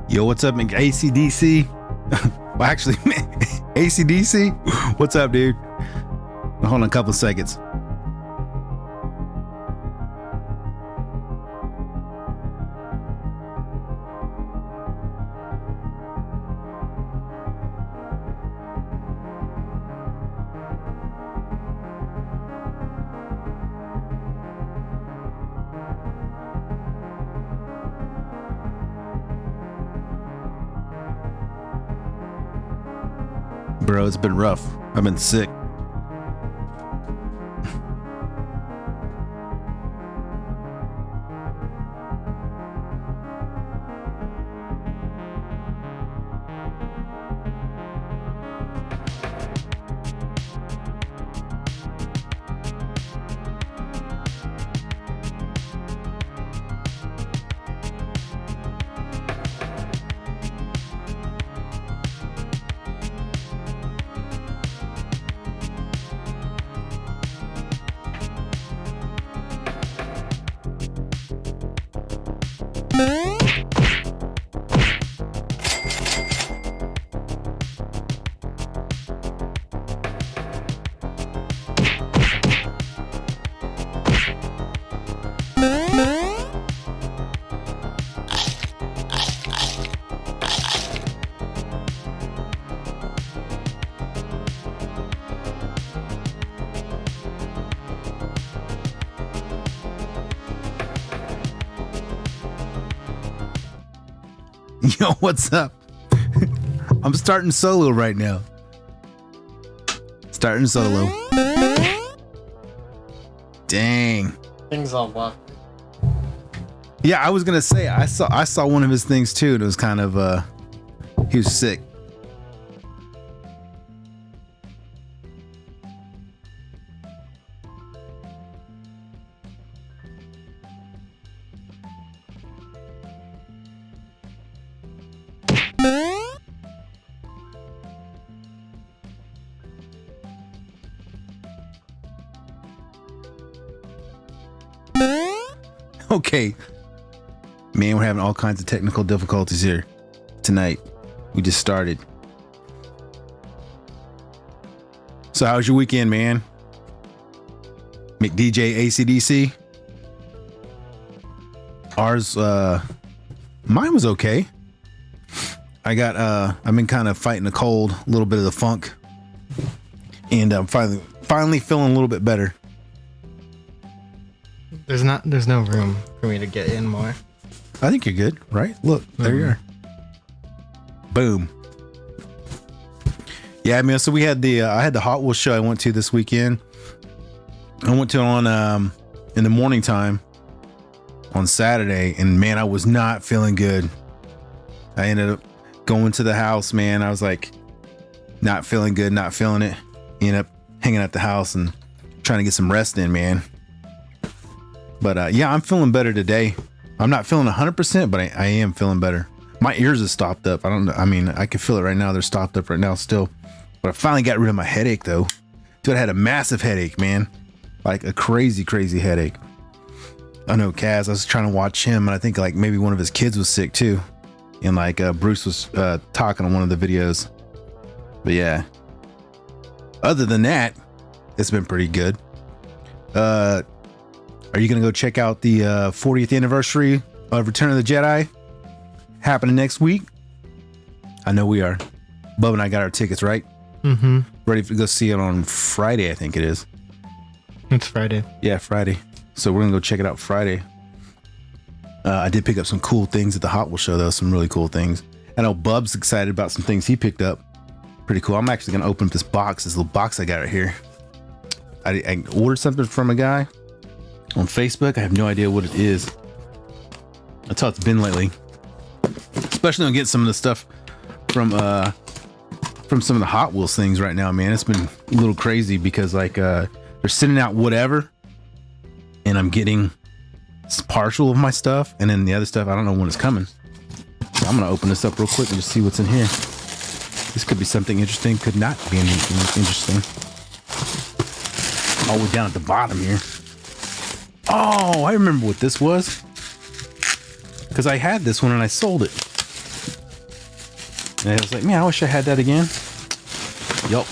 Yo, what's up, ACDC? Well, actually, ACDC? What's up, dude? Hold on a couple of seconds. Bro, it's been rough. I've been sick. Yo, what's up? I'm starting solo right now. Starting solo. Dang. Things all what? Yeah, I was gonna say I saw one of his things too, and it was kind of he was sick. Okay. Man, we're having all kinds of technical difficulties here tonight. We just started. So how was your weekend, man? McDJ ACDC? Ours, mine was okay. I've been kind of fighting a cold, a little bit of the funk. And I'm finally feeling a little bit better. There's no room for me to get in more. I think you're good, right? Look, there you are. Boom. Yeah, man. So we had I had the Hot Wheels show I went to this weekend. I went to it on in the morning time on Saturday, and man, I was not feeling good. I ended up going to the house, man. I was like, not feeling good, not feeling it. Ended up hanging at the house and trying to get some rest in, man. But yeah, I'm feeling better today. I'm not feeling 100%, but I am feeling better. My ears are stopped up. I don't know. I mean, I can feel it right now. They're stopped up right now still. But I finally got rid of my headache though. Dude, I had a massive headache, man. Like a crazy, crazy headache. I know Kaz, I was trying to watch him, and I think like maybe one of his kids was sick too. And like Bruce was talking on one of the videos. But yeah. Other than that, it's been pretty good. Are you going to go check out the 40th anniversary of Return of the Jedi happening next week? I know we are. Bub and I got our tickets, right? Mm-hmm. Ready to go see it on Friday, I think it is. It's Friday. Yeah, Friday. So we're going to go check it out Friday. I did pick up some cool things at the Hot Wheels show, though. Some really cool things. I know Bub's excited about some things he picked up. Pretty cool. I'm actually going to open up this little box I got right here. I ordered something from a guy on Facebook. I have no idea what it is. That's how it's been lately. Especially on getting some of the stuff from some of the Hot Wheels things right now, man. It's been a little crazy because like they're sending out whatever, and I'm getting partial of my stuff, and then the other stuff I don't know when it's coming. So I'm gonna open this up real quick and just see what's in here. This could be something interesting, could not be anything interesting. All the way down at the bottom here. Oh, I remember what this was. Because I had this one and I sold it. And I was like, man, I wish I had that again. Yup.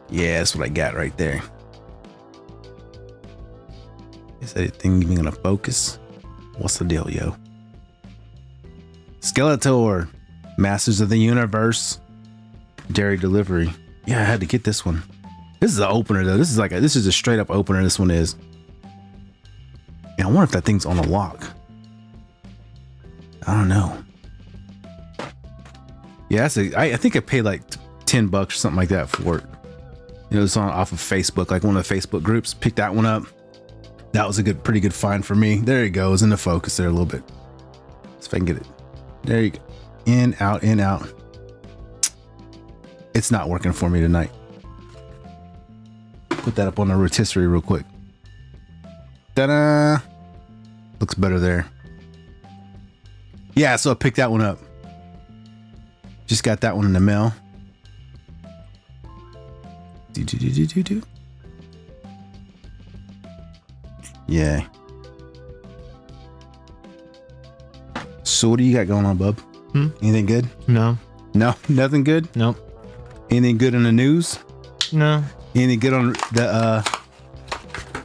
Yeah, that's what I got right there. Is that thing even gonna focus? What's the deal, yo? Skeletor, Masters of the Universe, Dairy Delivery. Yeah, I had to get this one. This is an opener though. This is a straight up opener. This one is. Yeah, I wonder if that thing's on the lock. I don't know. Yeah, I think I paid like $10 or something like that for it. You know, it's on off of Facebook, like one of the Facebook groups. Picked that one up. That was a pretty good find for me. There you go. It's in the focus there a little bit. Let's see if I can get it. There you go. In, out, in, out. It's not working for me tonight. Put that up on the rotisserie real quick. Ta-da! Looks better there. Yeah, so I picked that one up. Just got that one in the mail. Do. Yeah. So what do you got going on, bub? Anything good? No. No, nothing good? Nope. Anything good in the news? No. Anything good on the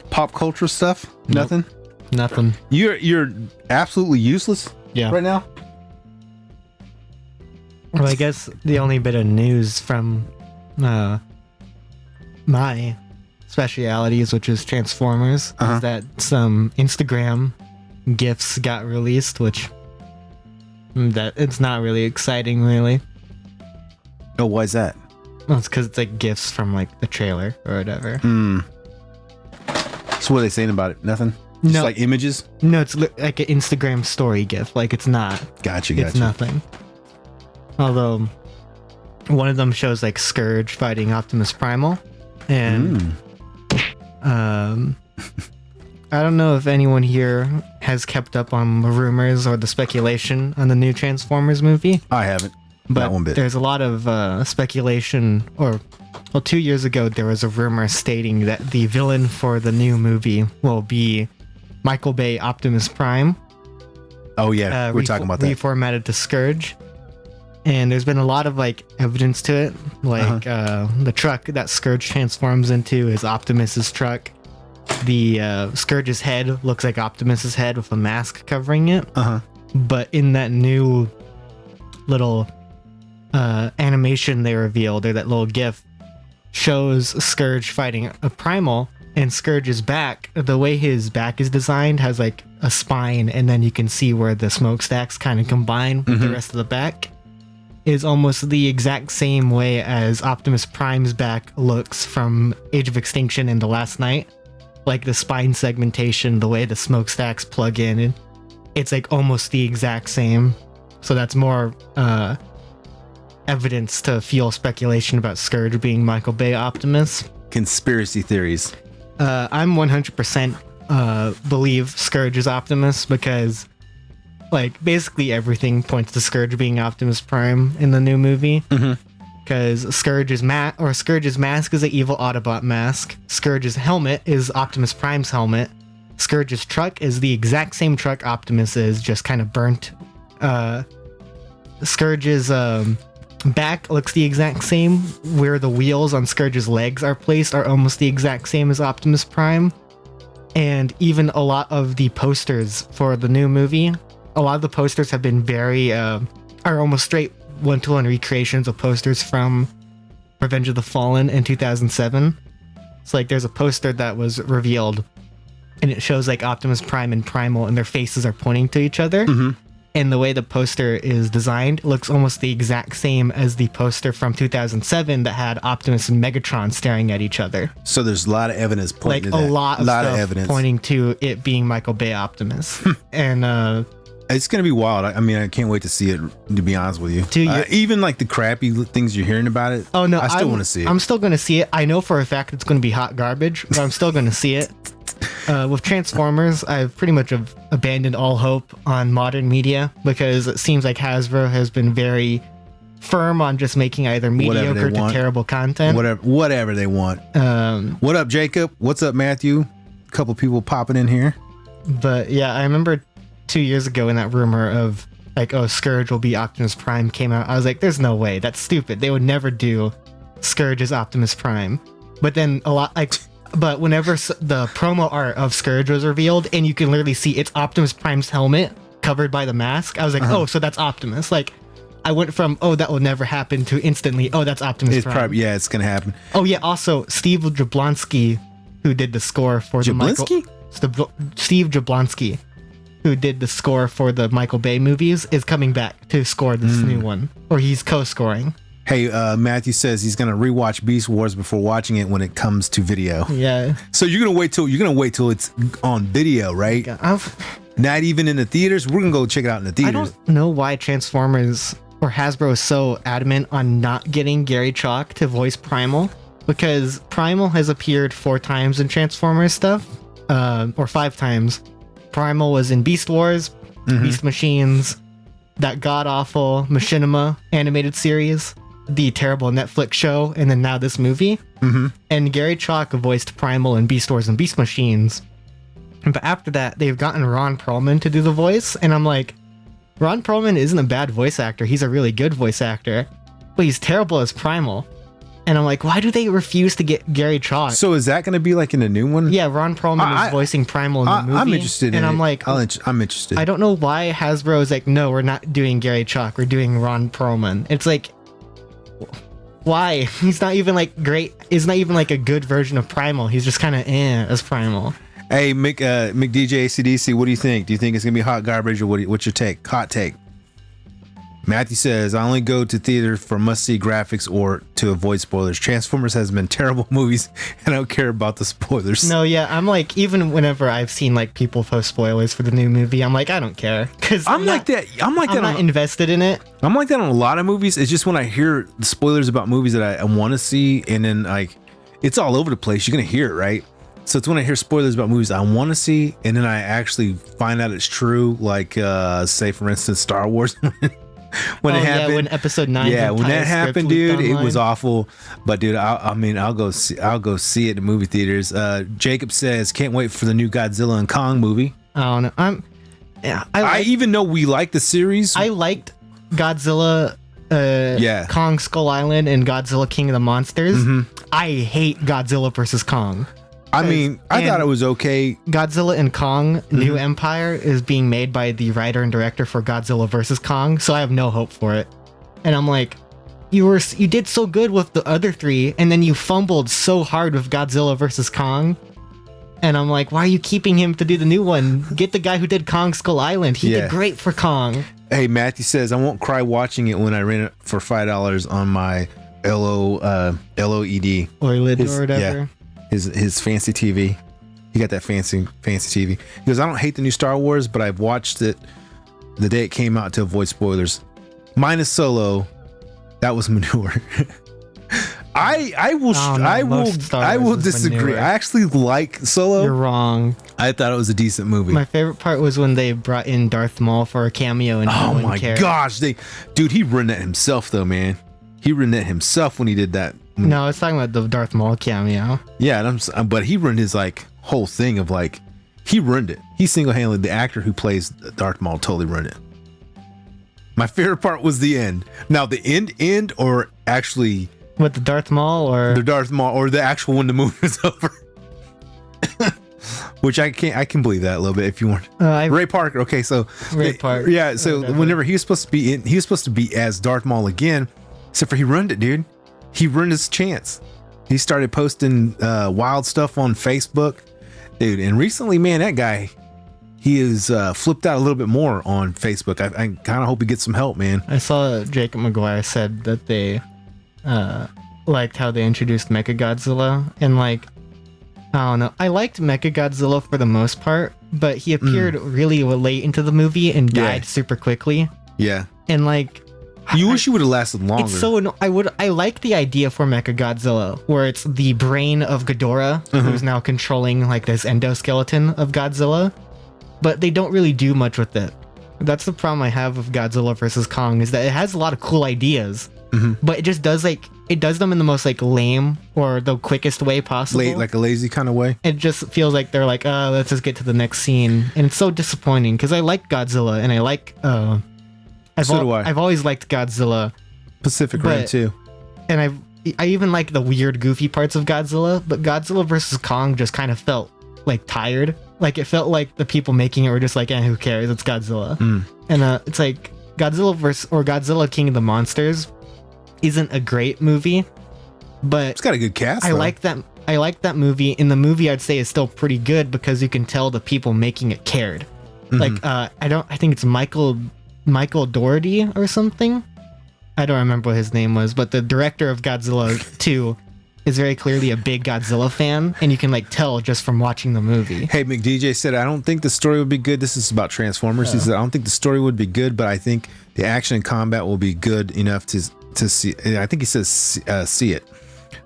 pop culture stuff? Nope. Nothing? Nothing. You're absolutely useless Yeah. right now? Well, I guess the only bit of news from my specialities, which is Transformers, is that some Instagram GIFs got released, which that it's not really exciting, really. Oh, why is that? Well, it's because it's like GIFs from like the trailer or whatever. So what are they saying about it? Nothing? Just No. like images? No, it's like an Instagram story GIF. Like it's not. Gotcha. It's nothing. Although one of them shows like Scourge fighting Optimus Primal, and I don't know if anyone here has kept up on the rumors or the speculation on the new Transformers movie, I haven't. but Not one bit. there's a lot of speculation. Well, 2 years ago there was a rumor stating that the villain for the new movie will be Michael Bay Optimus Prime. Oh yeah, we're talking about that. Reformatted to Scourge. And there's been a lot of like evidence to it, like the truck that Scourge transforms into is Optimus's truck. The Scourge's head looks like Optimus's head with a mask covering it. But in that new little animation they revealed, or that little GIF, shows Scourge fighting a Primal, and Scourge's back, the way his back is designed, has like a spine, and then you can see where the smokestacks kind of combine with the rest of the back. Is almost the exact same way as Optimus Prime's back looks from Age of Extinction and The Last Night. Like the spine segmentation, the way the smokestacks plug in, it's like almost the exact same. So that's more evidence to fuel speculation about Scourge being Michael Bay Optimus. Conspiracy theories. I'm 100% believe Scourge is Optimus, because like basically everything points to Scourge being Optimus Prime in the new movie. Because Scourge's mask is an evil Autobot mask. Scourge's helmet is Optimus Prime's helmet. Scourge's truck is the exact same truck Optimus is, just kind of burnt. Scourge's back looks the exact same. Where the wheels on Scourge's legs are placed are almost the exact same as Optimus Prime. And even a lot of the posters for the new movie, a lot of the posters have been are almost straight one-to-one recreations of posters from Revenge of the Fallen in 2007. It's like there's a poster that was revealed, and it shows like Optimus Prime and Primal, and their faces are pointing to each other. And the way the poster is designed looks almost the exact same as the poster from 2007 that had Optimus and Megatron staring at each other. So there's a lot of evidence pointing Like to that. a lot of stuff evidence pointing to it being Michael Bay Optimus. And it's gonna be wild. I mean, I can't wait to see it, to be honest with you. Even like the crappy things you're hearing about it. oh no, I still want to see it. I'm still going to see it. I know for a fact it's going to be hot garbage, but I'm still going to see it. With Transformers, I've pretty much abandoned all hope on modern media, because it seems like Hasbro has been very firm on just making either mediocre to terrible content. Whatever they want. What up, Jacob? What's up, Matthew? A couple people popping in here. But yeah, I remember 2 years ago when that rumor of like, oh, Scourge will be Optimus Prime came out, I was like, there's no way. That's stupid. They would never do Scourge as Optimus Prime. But then but whenever the promo art of Scourge was revealed and you can literally see it's Optimus Prime's helmet covered by the mask, I was like, oh, so that's Optimus. Like, I went from, oh, that will never happen to instantly, oh, that's Optimus Prime. Probably, yeah, it's going to happen. Oh, yeah. Also, Steve Jablonsky, who did the score for Steve Jablonsky, who did the score for the Michael Bay movies, is coming back to score this new one, or he's co-scoring. Hey, Matthew says he's gonna rewatch Beast Wars before watching it when it comes to video. Yeah. So you're gonna wait till it's on video, right? Not even in the theaters. We're gonna go check it out in the theaters. I don't know why Transformers or Hasbro is so adamant on not getting Gary Chalk to voice Primal, because Primal has appeared 4 times in Transformers stuff, or 5 times. Primal was in Beast Wars, Beast Machines, that god-awful Machinima animated series, the terrible Netflix show, and then now this movie. And Gary Chalk voiced Primal in Beast Wars and Beast Machines. But after that, they've gotten Ron Perlman to do the voice, and I'm like, Ron Perlman isn't a bad voice actor. He's a really good voice actor, but he's terrible as Primal. And I'm like, why do they refuse to get Gary Chalk? So is that going to be like in the new one? Yeah, Ron Perlman is voicing Primal in the movie. I'm interested in it. And I'm like, I'm interested. I don't know why Hasbro is like, no, we're not doing Gary Chalk. We're doing Ron Perlman. It's like, why? He's not even like great. He's not even like a good version of Primal. He's just kind of as Primal. Hey, McDJ ACDC, what do you think? Do you think it's going to be hot garbage, or what's your take? Hot take. Matthew says, I only go to theater for must-see graphics or to avoid spoilers. Transformers has been terrible movies, and I don't care about the spoilers. No, yeah, I'm like, even whenever I've seen like people post spoilers for the new movie, I'm like, I don't care, because I'm not invested in it. I'm like that on a lot of movies. It's just when I hear the spoilers about movies that I want to see, and then like, it's all over the place. You're gonna hear it, right? So it's when I hear spoilers about movies I want to see, and then I actually find out it's true. Like, say for instance, Star Wars. When it happened, when episode 9, when that happened, dude, it was awful. But dude, I'll go see it in the movie theaters. Jacob says, can't wait for the new Godzilla and Kong movie. I don't know. I even know we like the series. I liked Godzilla, Kong Skull Island, and Godzilla King of the Monsters. I hate Godzilla versus Kong. I mean, I thought it was okay. Godzilla and Kong New Empire is being made by the writer and director for Godzilla vs. Kong, so I have no hope for it. And I'm like, you did so good with the other 3, and then you fumbled so hard with Godzilla vs. Kong. And I'm like, why are you keeping him to do the new one? Get the guy who did Kong Skull Island. He did great for Kong. Hey, Matthew says, I won't cry watching it when I rent it for $5 on my LOED. OLED or whatever. Yeah. His fancy TV. He got that fancy TV. He goes, I don't hate the new Star Wars, but I've watched it the day it came out to avoid spoilers. Minus Solo, that was manure. I will disagree. Manure. I actually like Solo. You're wrong. I thought it was a decent movie. My favorite part was when they brought in Darth Maul for a cameo, and oh my gosh, he ruined that himself though, man. He ruined that himself when he did that. No, I was talking about the Darth Maul cameo. Yeah, but he ruined his like whole thing of like, he ruined it. He single-handedly, the actor who plays Darth Maul totally ruined it. My favorite part was the end. Now the end or actually with the Darth Maul or the actual when the movie was over. Which I can believe that a little bit if you want. Ray Parker. Okay, so Ray Parker. Yeah, so whenever he was supposed to be as Darth Maul again, except for he ruined it, dude. He ruined his chance. He started posting wild stuff on Facebook, dude. And recently, man, that guy, he is flipped out a little bit more on Facebook. I kind of hope he gets some help, man. I saw Jacob McGuire said that they liked how they introduced Mechagodzilla, and like, I don't know. I liked Mechagodzilla for the most part, but he appeared really late into the movie and died super quickly. Yeah. And like, you wish you would have lasted longer. It's so I like the idea for Mechagodzilla, where it's the brain of Ghidorah, who's now controlling like this endoskeleton of Godzilla, but they don't really do much with it. That's the problem I have with Godzilla vs. Kong, is that it has a lot of cool ideas, but it just does like it does them in the most like lame or the quickest way possible. Like a lazy kind of way. It just feels like they're like, oh, let's just get to the next scene, and it's so disappointing because I like Godzilla and I like I've always liked Godzilla, Pacific Rim too, and I even like the weird goofy parts of Godzilla, but Godzilla versus Kong just kind of felt like tired. Like it felt like the people making it were just like, who cares? It's Godzilla. And it's like Godzilla King of the Monsters isn't a great movie, but it's got a good cast. I like that movie. In the movie, I'd say is still pretty good because you can tell the people making it cared. Like I think it's Michael Dougherty or something. I don't remember what his name was, but the director of Godzilla 2 is very clearly a big Godzilla fan, and you can like tell just from watching the movie. Hey, McDJ said, I don't think the story would be good. This is about Transformers. He said, I don't think the story would be good, but I think the action and combat will be good enough to see. I think he says see it.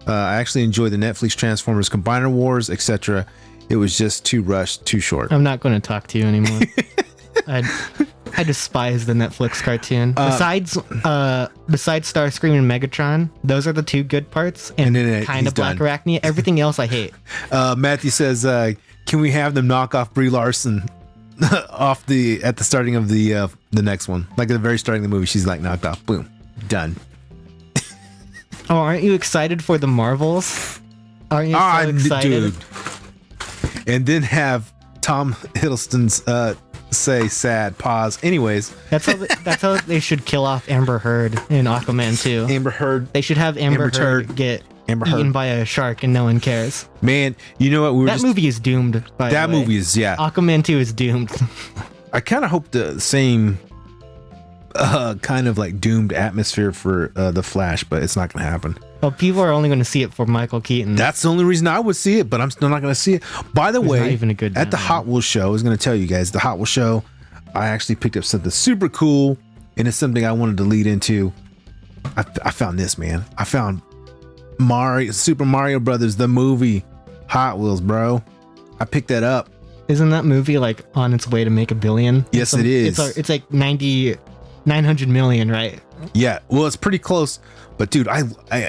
I actually enjoy the Netflix Transformers Combiner Wars, etc. It was just too rushed, too short. I'm not going to talk to you anymore. I despise the Netflix cartoon. Besides Starscream and Megatron, those are the two good parts, and then kind of Black Arachnia. Everything else I hate. Matthew says, "Can we have them knock off Brie Larson at the starting of the next one? Like at the very starting of the movie, she's like knocked off. Boom, done." Oh, aren't you excited for the Marvels? Aren't you so excited? Dude. And then have Tom Hiddleston's say sad pause. Anyways, that's how they should kill off Amber Heard in Aquaman 2. Amber Heard. They should have Amber Heard get eaten by a shark and no one cares. Man, you know what? That movie is doomed. That movie is Aquaman 2 is doomed. I kind of hope the same kind of like doomed atmosphere for The Flash, but it's not going to happen. Well, people are only going to see it for Michael Keaton. That's the only reason I would see it, but I'm still not going to see it. By the way, not even a good at the Hot Wheels show, I was going to tell you guys, the Hot Wheels show, I actually picked up something super cool, and it's something I wanted to lead into. I found this, man. I found Super Mario Brothers, the movie, Hot Wheels, bro. I picked that up. Isn't that movie like on its way to make $1 billion? Yes, it is. It's like 900 million, right? Yeah, well, it's pretty close. But dude, I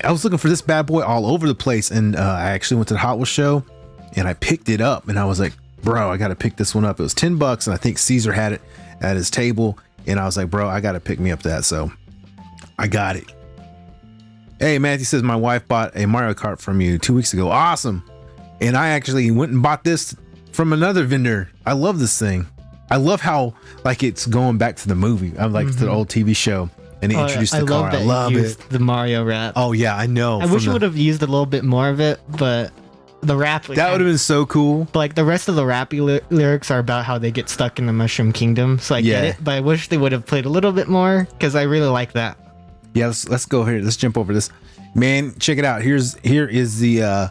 was looking for this bad boy all over the place, and I actually went to the Hot Wheels show, and I picked it up, and I was like, bro, I got to pick this one up. It was $10, and I think Caesar had it at his table, and I was like, bro, I got to pick me up that. So I got it. Hey, Matthew says my wife bought a Mario Kart from you 2 weeks ago. Awesome. And I actually went and bought this from another vendor. I love this thing. I love how like it's going back to the movie. I'm like to the old TV show. And they introduced the car. I love it. The Mario rap. Oh yeah, I know. I wish you would have used a little bit more of it, but the rap that would have been so cool. But like the rest of the rappy lyrics are about how they get stuck in the Mushroom Kingdom, so I get it. But I wish they would have played a little bit more because I really like that. Yeah, let's go here. Let's jump over this. Man, check it out. Here is the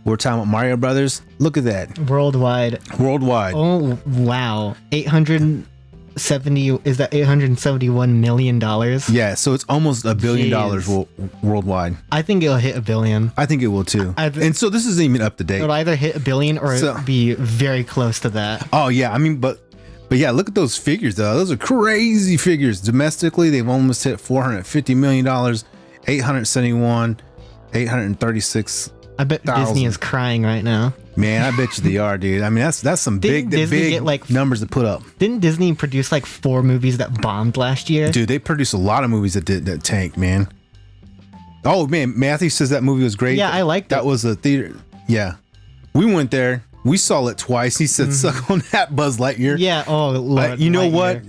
we're talking about Mario Brothers. Look at that. Worldwide. Oh wow, 870 is that $871 million? Yeah, so it's almost $1 billion worldwide. I think it'll hit $1 billion. I think it will too. And so this isn't even up to date. It'll either hit $1 billion or it'll be very close to that. Oh yeah, I mean, but yeah, look at those figures though. Those are crazy figures. Domestically, they've almost hit $450 million, 871, 836. I bet 1,000. Disney is crying right now. Man, I bet you they are, dude. I mean, that's some big numbers to put up. Didn't Disney produce like 4 movies that bombed last year? Dude, they produced a lot of movies that tanked, man. Oh man, Matthew says that movie was great. Yeah, I liked it. That was a theater. Yeah, we went there. We saw it twice. He said, "Suck on that, Buzz Lightyear." Yeah. Oh Lord. You know what?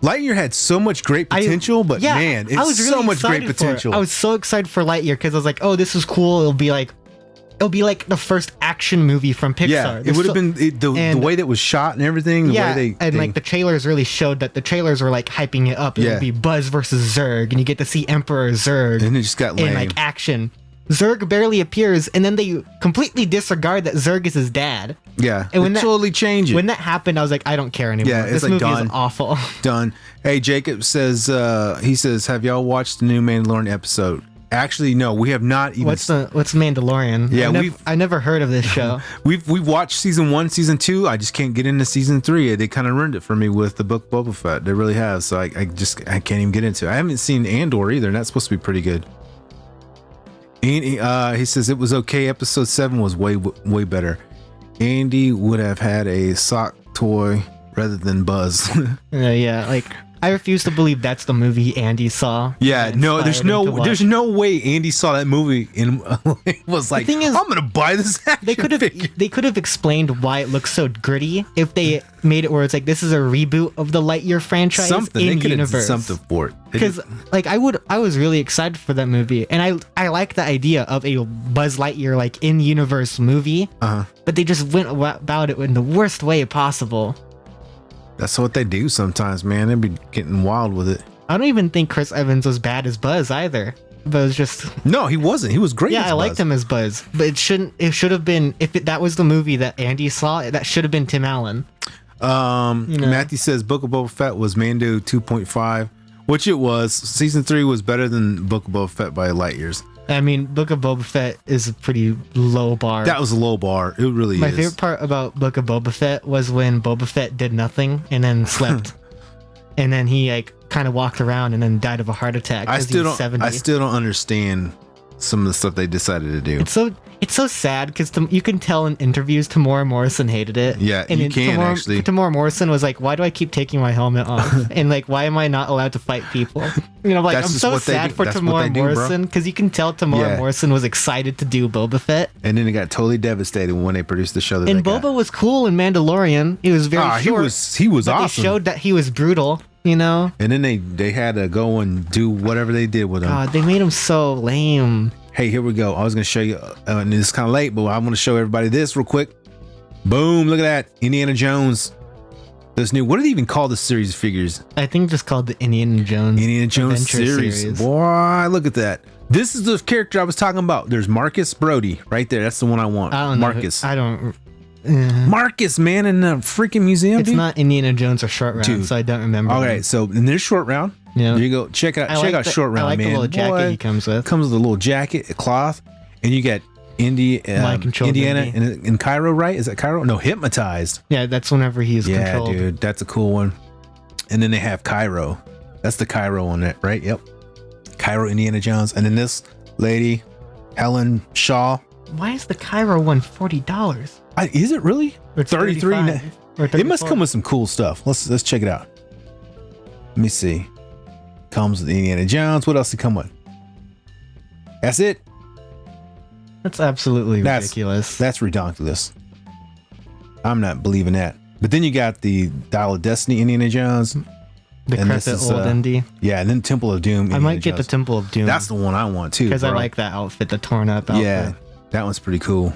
Lightyear had so much great potential, but man, it's really so much great potential. I was so excited for Lightyear because I was like, "Oh, this is cool. It'll be like the first action movie from Pixar." Yeah, it would have been the way that was shot and everything. Like the trailers really showed that the trailers were like hyping it up. It would be Buzz versus Zurg, and you get to see Emperor Zurg. And it just got lame. In like action. Zurg barely appears, and then they completely disregard that Zurg is his dad. Yeah, and when totally change it. When that happened, I was like, I don't care anymore. Yeah, this movie is awful. Done. Hey, Jacob says, he says, have y'all watched the new Mandalorian episode? Actually, no, we have not even. What's Mandalorian? Yeah, I never heard of this show. we've watched season 1, season 2. I just can't get into season 3. They kind of ruined it for me with the book Boba Fett. They really have. So I can't even get into it. I haven't seen Andor either, and that's supposed to be pretty good. Andy, he says it was okay. Episode 7 was way better. Andy would have had a sock toy rather than Buzz. Yeah, like I refuse to believe that's the movie Andy saw. Yeah, and no, there's inspired him to watch. no way Andy saw that movie and was like, thing is, I'm gonna buy this action figure. They could have explained why it looks so gritty if they made it where it's like this is a reboot of the Lightyear franchise Something they in could have universe. done something for it. Because like I was really excited for that movie, and I like the idea of a Buzz Lightyear like in universe movie, but they just went about it in the worst way possible. That's what they do sometimes, man. They be getting wild with it. I don't even think Chris Evans was bad as Buzz either. But it was just No, he wasn't. He was great. yeah, as I liked Buzz. him as Buzz, but it should have been that was the movie that Andy saw. That should have been Tim Allen. Matthew says Book of Boba Fett was Mando 2.5, which it was. Season 3 was better than Book of Boba Fett by light years. I mean, Book of Boba Fett is a pretty low bar. That was a low bar. It really My is. favorite part about Book of Boba Fett was when Boba Fett did nothing and then slept, and then he like kind of walked around and then died of a heart attack. I 'cause still he was don't. 70. I still don't understand some of the stuff they decided to do. It's so sad because you can tell in interviews Tamora Morrison hated it. Yeah, you can actually. Tamora Morrison was like, "Why do I keep taking my helmet off? And like, why am I not allowed to fight people?" You know, like That's I'm just so what they sad do. for That's what Tamora they do, bro. Morrison because you can tell Tamora Yeah. Morrison was excited to do Boba Fett. And then it got totally devastated when they produced the show. That And they Boba got. was cool in Mandalorian. He was very short. He was but awesome. They showed that he was brutal. You know, And then they had to go and do whatever they did with him. God, they made him so lame. Hey, here we go. I was going to show you, and it's kind of late, but I'm going to show everybody this real quick. Boom, look at that. Indiana Jones. This new, what do they even call this series of figures? I think just called the Indiana Jones. Indiana Jones Adventure series. Boy, look at that. This is the character I was talking about. There's Marcus Brody right there. That's the one I want. I don't know. Marcus. I don't. Marcus, man, in the freaking museum. It's dude. not Indiana Jones or Short Round, Dude. so I don't remember. All them. right, so in this short round, Yeah. there you go. Check out, I check like out short round, I like man. the little jacket Boy, he comes with. comes with a little jacket, a cloth, and you got Mind controlled Indiana Indy. in Cairo, right? Is that Cairo? No, Hypnotized. Yeah, that's whenever he's Yeah, controlled. dude, that's a cool one. And then they have Cairo. That's the Cairo on it, right? Yep. Cairo, Indiana Jones, and then this lady, Helen Shaw. Why is the Cairo one $40? Is it really? Or it's 33. 35, or It must 34. come with some cool stuff. Let's check it out. Let me see. Comes with Indiana Jones. What else did it come with? That's it. That's absolutely That's- ridiculous. That's ridiculous. I'm not believing that. But then you got the Dial of Destiny Indiana Jones. The and this decrepit is, old Indy. Yeah, and then Temple of Doom. I Indiana might get the Jones. Temple of Doom. That's the one I want too. because I bro. like that outfit, the torn up outfit. Yeah, that one's pretty cool.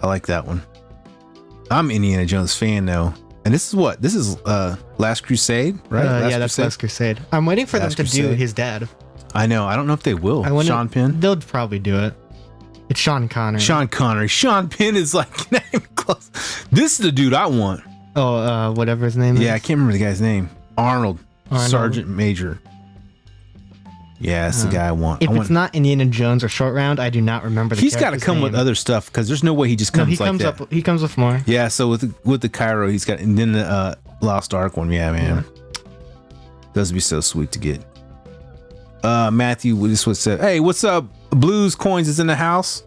I like that one. I'm an Indiana Jones fan though. And this is what? This is Last Crusade, right? Yeah, that's Last Crusade. I'm waiting for Last them to do Crusade. his dad. I know. I don't know if they will. I wonder, Sean Penn. They'll probably do it. It's Sean Connery. Sean Connery. Sean Penn is like not even close. This is the dude I want. Oh, whatever his name is. Yeah, I can't remember the guy's name. Arnold. Arnold. Sergeant Major. Yeah, that's the guy I want. If I it's want not Indiana Jones or Short Round, I do not remember the he's got to character's come with name. other stuff because there's no way he just No, comes he like comes that. up. He comes with more. Yeah, so with the Cairo, he's got, and then the Lost Ark one. Yeah, man. Those would be so sweet to get. Matthew, this was said. Hey, what's up? Blues Coins is in the house.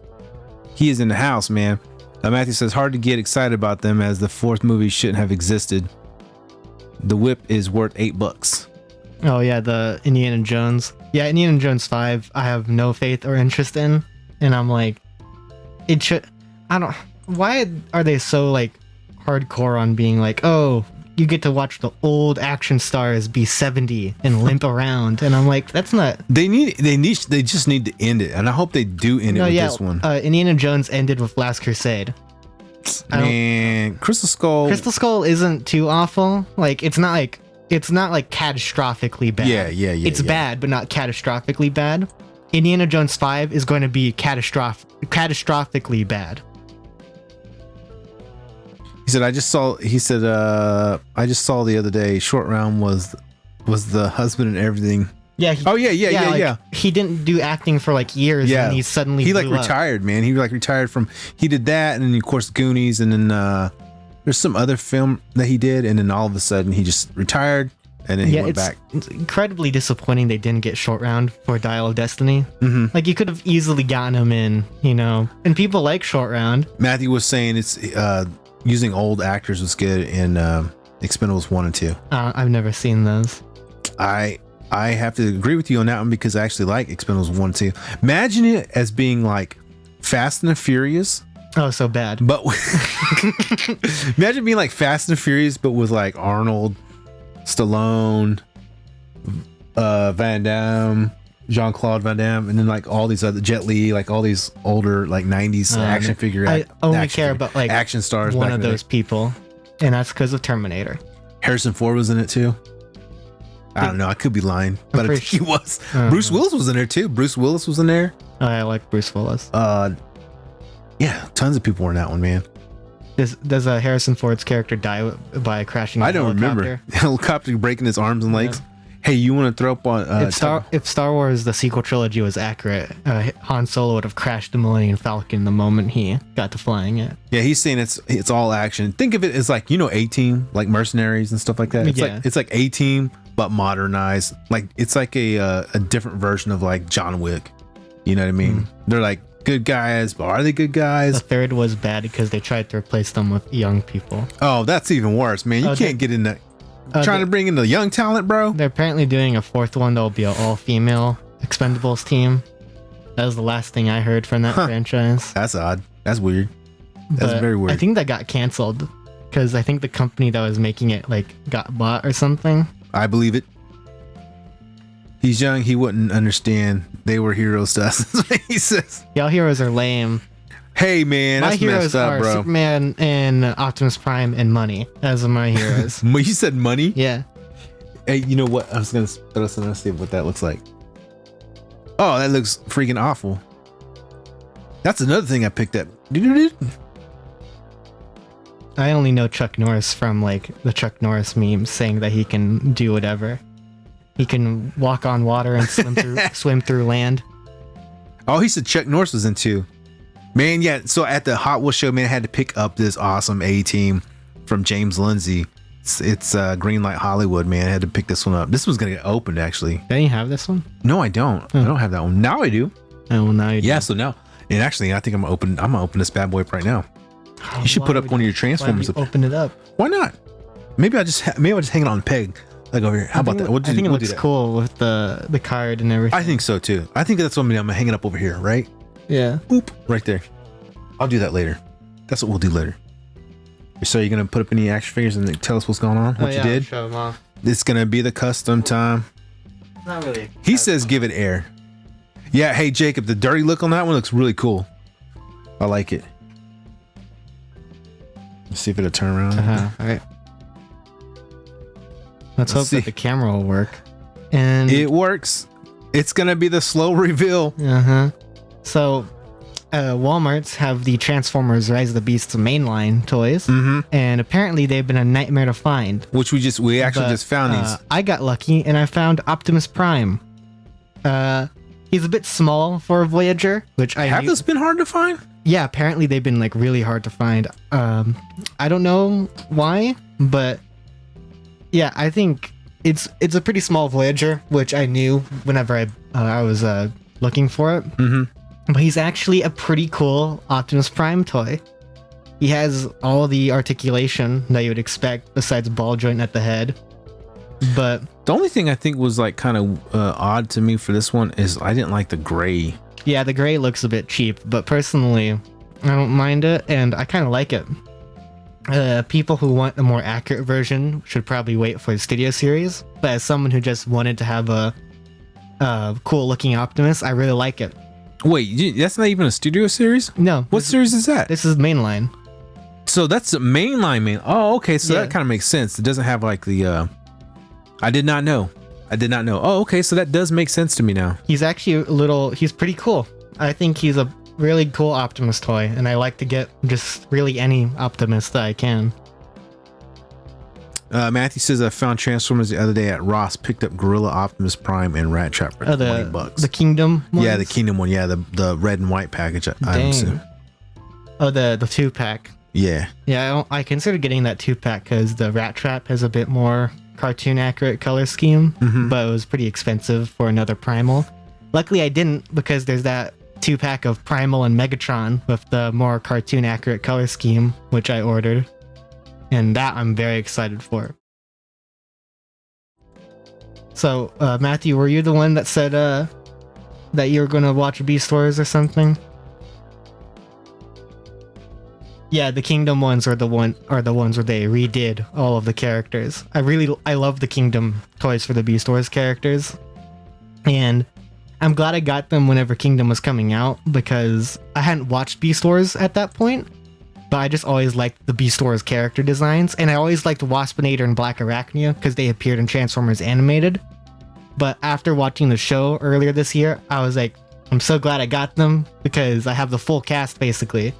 He is in the house, man. Matthew says hard to get excited about them as the fourth movie shouldn't have existed. The whip is worth $8. Oh yeah, the Indiana Jones. Yeah, Indiana Jones 5. I have no faith or interest in, and I'm like, it should. I don't. Why are they so like hardcore on being like, oh, you get to watch the old action stars be 70 and limp around, and I'm like, that's not. They just need to end it, and I hope they do end it with this one. Indiana Jones ended with Last Crusade. Man, Crystal Skull. Crystal Skull isn't too awful. Like it's not like catastrophically bad. Yeah. It's bad, but not catastrophically bad. Indiana Jones 5 is going to be catastrophically bad. He said, I just saw the other day, Short Round was the husband and everything. Yeah. Yeah. He didn't do acting for like years, Yeah. and he suddenly He like blew up. retired, man. He like retired from, he did that, and then of course Goonies, and then there's some other film that he did, and then all of a sudden he just retired, and then he went back. It's incredibly disappointing they didn't get Short Round for Dial of Destiny. Mm-hmm. Like, you could have easily gotten him in, you know, and people like Short Round. Matthew was saying it's using old actors was good in Expendables 1 and 2. I've never seen those. I have to agree with you on that one because I actually like Expendables 1 and 2. Imagine it as being like Fast and the Furious. Oh, so bad. But imagine being like Fast and Furious, but with like Arnold, Stallone, Van Damme, Jean-Claude Van Damme, and then like all these other Jet Li, like all these older like 90s action figure. I only care about like action stars. One back of in the those day. people, and that's because of Terminator. Harrison Ford was in it too. I don't know. I could be lying, but I think he was. Bruce Willis was in there too. Bruce Willis was in there. I like Bruce Willis. Yeah, tons of people were in that one, man. Does Harrison Ford's character die by crashing? I don't remember. Helicopter breaking his arms and legs. Hey, you want to throw up on? If Star Wars the sequel trilogy was accurate, Han Solo would have crashed the Millennium Falcon the moment he got to flying it. Yeah, he's saying it's all action. Think of it as like, you know, A-Team, like mercenaries and stuff like that. It's like A-Team but modernized. Like it's like a different version of like John Wick. You know what I mean? They're like good guys, but are they good guys? The third was bad because they tried to replace them with young people. Oh, that's even worse, man. You can't get in that. Trying to bring in the young talent, bro. They're apparently doing a fourth one that'll be an all-female Expendables team. That was the last thing I heard from that franchise. That's odd. That's weird. That's very weird. I think that got canceled because I think the company that was making it like got bought or something. I believe it. He's young. He wouldn't understand. They were heroes to us. That's what he says. Y'all heroes are lame. Hey, man, my that's heroes messed up, are bro. Superman and Optimus Prime and money. Those are my heroes. You said money? Yeah. Hey, you know what? I was gonna see what that looks like. Oh, that looks freaking awful. That's another thing I picked up. I only know Chuck Norris from like the Chuck Norris memes saying that he can do whatever. He can walk on water and swim through land. Oh, he said Chuck Norris was in too. Man, yeah. So at the Hot Wheels show, man, I had to pick up this awesome A-Team from James Lindsay. It's Greenlight Hollywood, man. I had to pick this one up. This one's gonna get opened, actually. Don't you have this one? No, I don't. I don't have that one. Now I do. Oh, well, now you do. Yeah. So now, and actually, I think I'm gonna open this bad boy up right now. You should put up one of your Transformers. Open it up. Why not? Maybe I'll just hang it on a peg, like over here. How about that? I think it looks cool with the card and everything. I think so too. I think that's what I'm gonna hang it up over here, right? Yeah. Boop, right there. I'll do that later. That's what we'll do later. So you're gonna put up any action figures and tell us what's going on? What you did? Show them off. It's gonna be the custom time. Not really. He says give it air. Yeah, hey Jacob, the dirty look on that one looks really cool. I like it. Let's see if it'll turn around. All right. Let's hope that the camera will work. And it works. It's gonna be the slow reveal. So Walmart's have the Transformers Rise of the Beasts mainline toys, and apparently they've been a nightmare to find. Which we actually just found these. I got lucky and I found Optimus Prime. He's a bit small for a Voyager, which I have those been hard to find? Yeah, apparently they've been like really hard to find. I don't know why, but yeah, I think it's a pretty small Voyager, which I knew whenever I was looking for it. But he's actually a pretty cool Optimus Prime toy. He has all the articulation that you would expect besides ball joint at the head. But the only thing I think was like kind of odd to me for this one is I didn't like the gray. Yeah, the gray looks a bit cheap, but personally, I don't mind it, and I kind of like it. People who want a more accurate version should probably wait for the Studio Series, but as someone who just wanted to have a cool-looking Optimus, I really like it. Wait, that's not even a Studio Series? No. What series is that? This is mainline. So that's the mainline main. Oh, okay, so that kind of makes sense. It doesn't have like the... I did not know. Oh, okay, so that does make sense to me now. He's actually he's pretty cool. I think he's a really cool Optimus toy, and I like to get just really any Optimus that I can. Matthew says I found Transformers the other day at Ross, picked up Gorilla, Optimus Prime, and Rat Trap for $20. The Kingdom ones? Yeah, the Kingdom one. Yeah, the red and white package. Dang. Oh, the 2-pack. Yeah. Yeah, I considered getting that 2-pack because the Rat Trap has a bit more cartoon accurate color scheme, Mhm. but it was pretty expensive for another Primal. Luckily, I didn't because there's that 2-pack of Primal and Megatron with the more cartoon accurate color scheme, which I ordered. And that I'm very excited for. So, Matthew, were you the one that said that you were going to watch Beast Wars or something? Yeah, the Kingdom ones are the ones where they redid all of the characters. I love the Kingdom toys for the Beast Wars characters, and I'm glad I got them whenever Kingdom was coming out because I hadn't watched Beast Wars at that point, but I just always liked the Beast Wars character designs, and I always liked Waspinator and Black Arachnia because they appeared in Transformers Animated. But after watching the show earlier this year, I was like, I'm so glad I got them because I have the full cast basically.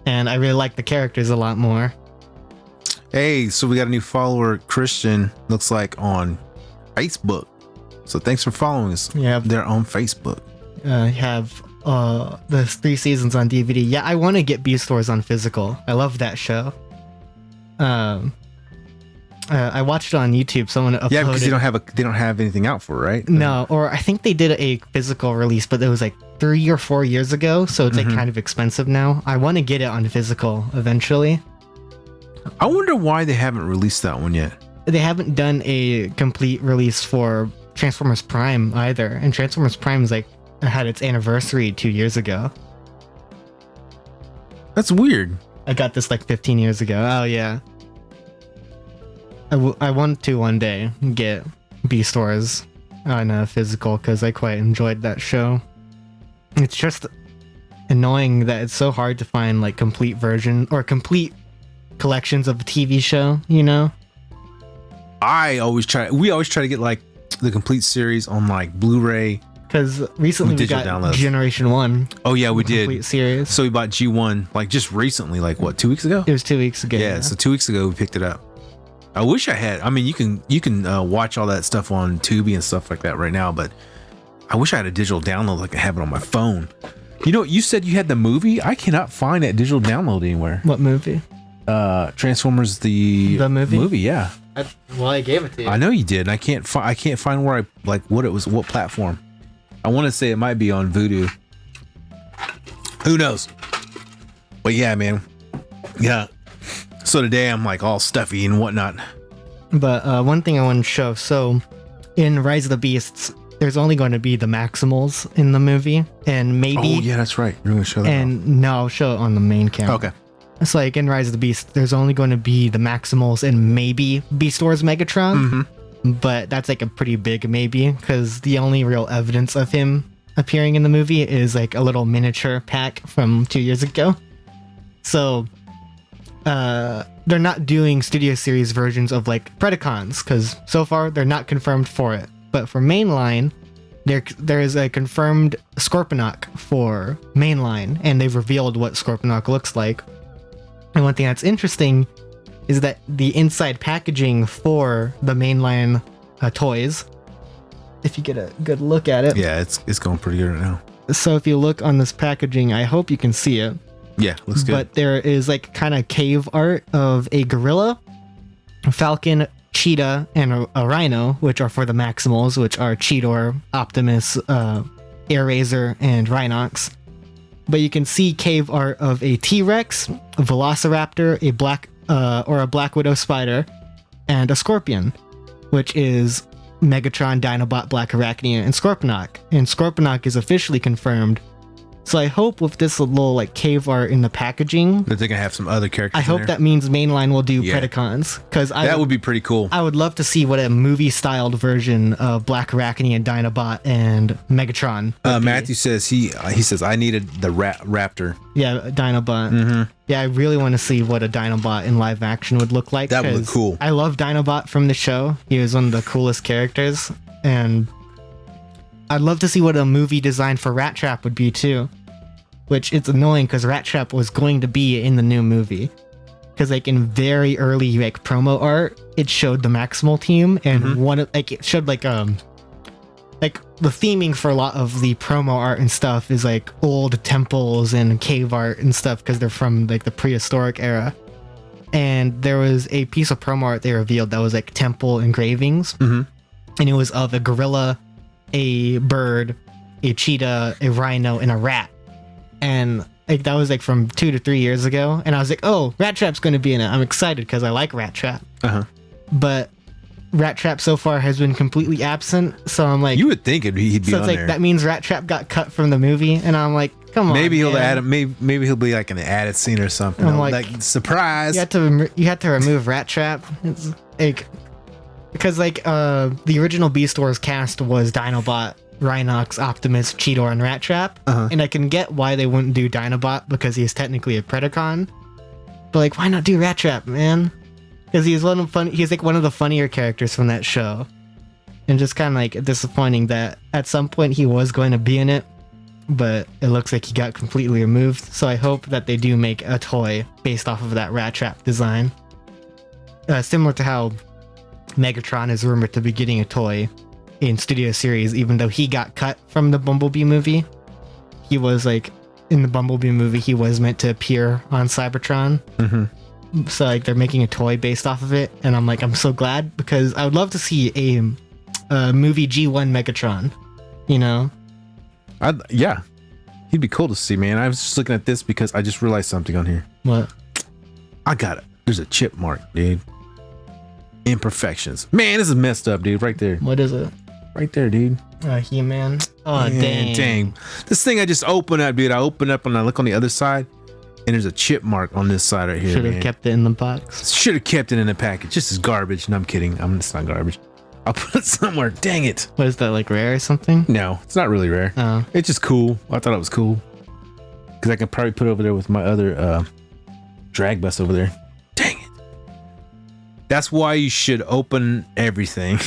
And I really like the characters a lot more. Hey, so we got a new follower, Christian, looks like on Facebook. So thanks for following us. Yeah. They're on Facebook. Have the 3 seasons on DVD. Yeah, I want to get Beast Wars on physical. I love that show. I watched it on YouTube. Someone uploaded. Yeah, because they don't have anything out for it, right? No, or I think they did a physical release, but it was like 3 or 4 years ago, so it's like kind of expensive now. I want to get it on physical eventually. I wonder why they haven't released that one yet. They haven't done a complete release for Transformers Prime either, and Transformers Prime is like had its anniversary 2 years ago. That's weird. I got this like 15 years ago. Oh yeah. I want to one day get Beast Wars on a physical because I quite enjoyed that show. It's just annoying that it's so hard to find like complete version or complete collections of the TV show, you know? We always try to get like the complete series on like Blu-ray. Because recently we digital got downloads. Generation 1. Oh yeah, we did. Complete series. So we bought G1 like just recently, like what, 2 weeks ago? It was 2 weeks ago. Yeah, so 2 weeks ago we picked it up. I wish I had. I mean, you can watch all that stuff on Tubi and stuff like that right now, but I wish I had a digital download like I have it on my phone. You know, you said you had the movie. I cannot find that digital download anywhere. What movie? Transformers the movie. Yeah, I gave it to you. I know you did. And I can't find where I like what it was, what platform. I want to say it might be on Vudu. Who knows? But yeah, man. Yeah. So today I'm like all stuffy and whatnot. But one thing I want to show. So in Rise of the Beasts, there's only going to be the Maximals in the movie, and maybe. Oh yeah, that's right. You're gonna show that. And no, I'll show it on the main camera. Okay. It's like in Rise of the Beast, there's only going to be the Maximals and maybe Beast Wars Megatron, but that's like a pretty big maybe because the only real evidence of him appearing in the movie is like a little miniature pack from 2 years ago. So they're not doing Studio Series versions of like Predacons because so far they're not confirmed for it. But for mainline, there is a confirmed Scorponok for mainline, and they've revealed what Scorponok looks like. And one thing that's interesting is that the inside packaging for the mainline toys, if you get a good look at it. Yeah, it's going pretty good right now. So if you look on this packaging, I hope you can see it. Yeah, looks good. But there is like kind of cave art of a gorilla, a falcon, cheetah, and a rhino, which are for the Maximals, which are Cheetor, Optimus, Airazor, and Rhinox. But you can see cave art of a T-Rex, a Velociraptor, a Black Widow spider, and a Scorpion, which is Megatron, Dinobot, Black Arachnia, and Scorponok. And Scorponok is officially confirmed. So I hope with this little like cave art in the packaging that they can have some other characters. I hope that means mainline will do Predacons, because that would be pretty cool. I would love to see what a movie-styled version of Black Arachnia, Dinobot, and Megatron. Matthew says he says I needed the Raptor. Yeah, Dinobot. Yeah, I really want to see what a Dinobot in live action would look like. That would look cool. I love Dinobot from the show. He was one of the coolest characters, and I'd love to see what a movie design for Rat Trap would be too. Which it's annoying because Rat Trap was going to be in the new movie. Because like in very early like promo art, it showed the Maximal team, and it showed like the theming for a lot of the promo art and stuff is like old temples and cave art and stuff because they're from like the prehistoric era. and there was a piece of promo art they revealed that was like temple engravings, and it was of a gorilla, a bird, a cheetah, a rhino, and a rat. And like that was like from 2 to 3 years ago, and I was like, oh, Rat Trap's going to be in it. I'm excited because I like Rat Trap. But Rat Trap so far has been completely absent, so I'm like, you would think he'd be so on it's like there. that means Rat Trap got cut from the movie, and I'm like, come on, Maybe he'll man. add him. Maybe he'll be like an added scene or something. I'm Like surprise. You had to remove Rat Trap. It's like because like the original Beast Wars cast was Dinobot, Rhinox, Optimus, Cheetor, and Rat Trap, and I can get why they wouldn't do Dinobot because he's technically a Predacon, but like why not do Rat Trap, man? Because he's he's like one of the funnier characters from that show, and just kind of like disappointing that at some point he was going to be in it, but it looks like he got completely removed. So I hope that they do make a toy based off of that Rat Trap design, similar to how Megatron is rumored to be getting a toy in Studio Series, even though he got cut from the Bumblebee movie. He was like in the Bumblebee movie, he was meant to appear on Cybertron. So like they're making a toy based off of it, and I'm like, I'm so glad, because I would love to see a movie G1 Megatron, you know? Yeah, he'd be cool to see, man. I was just looking at this because I just realized something on here. What? I got it. There's a chip mark, dude. Imperfections. Man, this is messed up, dude. Right there. What is it? Right there, dude. He-Man. Oh, Man, dang. This thing I just opened up, dude. I open up and I look on the other side, and there's a chip mark on this side right here. Should have kept it in the box. Should have kept it in the package. This is garbage. No, I'm kidding. It's not garbage. I'll put it somewhere. Dang it. What is that, like rare or something? No, it's not really rare. Oh. It's just cool. I thought it was cool because I can probably put it over there with my other drag bus over there. Dang it. That's why you should open everything.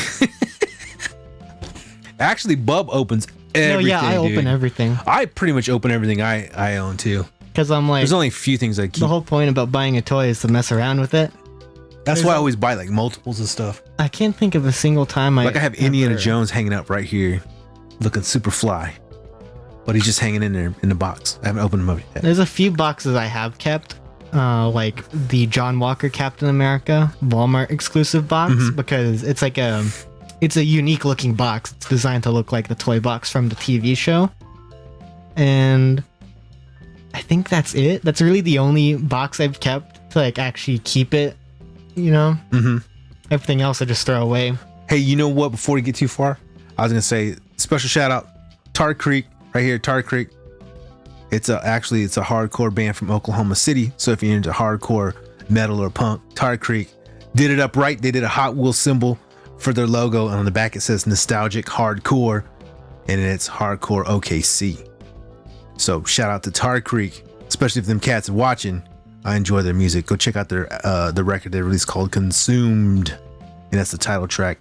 Actually, Bub opens everything. No, yeah, I open everything. I pretty much open everything I own too. Because I'm like, there's only a few things I keep. The whole point about buying a toy is to mess around with it. That's why I always buy like multiples of stuff. I can't think of a single time I have Indiana Jones hanging up right here, looking super fly, but he's just hanging in there in the box. I haven't opened him up yet. There's a few boxes I have kept, like the John Walker Captain America Walmart exclusive box, because it's like it's a unique looking box. It's designed to look like the toy box from the TV show, and I think that's it. That's really the only box I've kept to like actually keep it, you know? Everything else I just throw away. Hey, you know what? Before we get too far, I was gonna say special shout out Tar Creek right here. Tar Creek. It's a hardcore band from Oklahoma City. So if you're into hardcore metal or punk, Tar Creek did it up right. They did a Hot Wheels symbol for their logo, and on the back it says nostalgic hardcore, and it's hardcore OKC. So shout out to Tar Creek, especially if them cats are watching. I enjoy their music. Go check out their the record they released called Consumed, and that's the title track,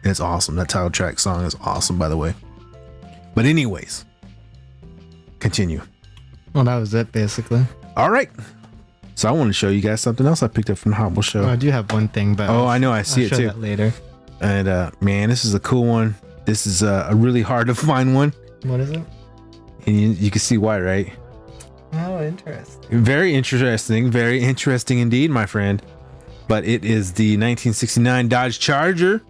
and it's awesome. That title track song is awesome, by the way. But anyways, continue. Well, that was it basically. All right, so I want to show you guys something else I picked up from the Hot Wheels show. I do have one thing, but I know, I see I'll it show too. that later. And man, this is a cool one. This is a really hard to find one, What is it? and you can see why, right? Oh, interesting. Very interesting indeed, my friend. But it is the 1969 Dodge Charger.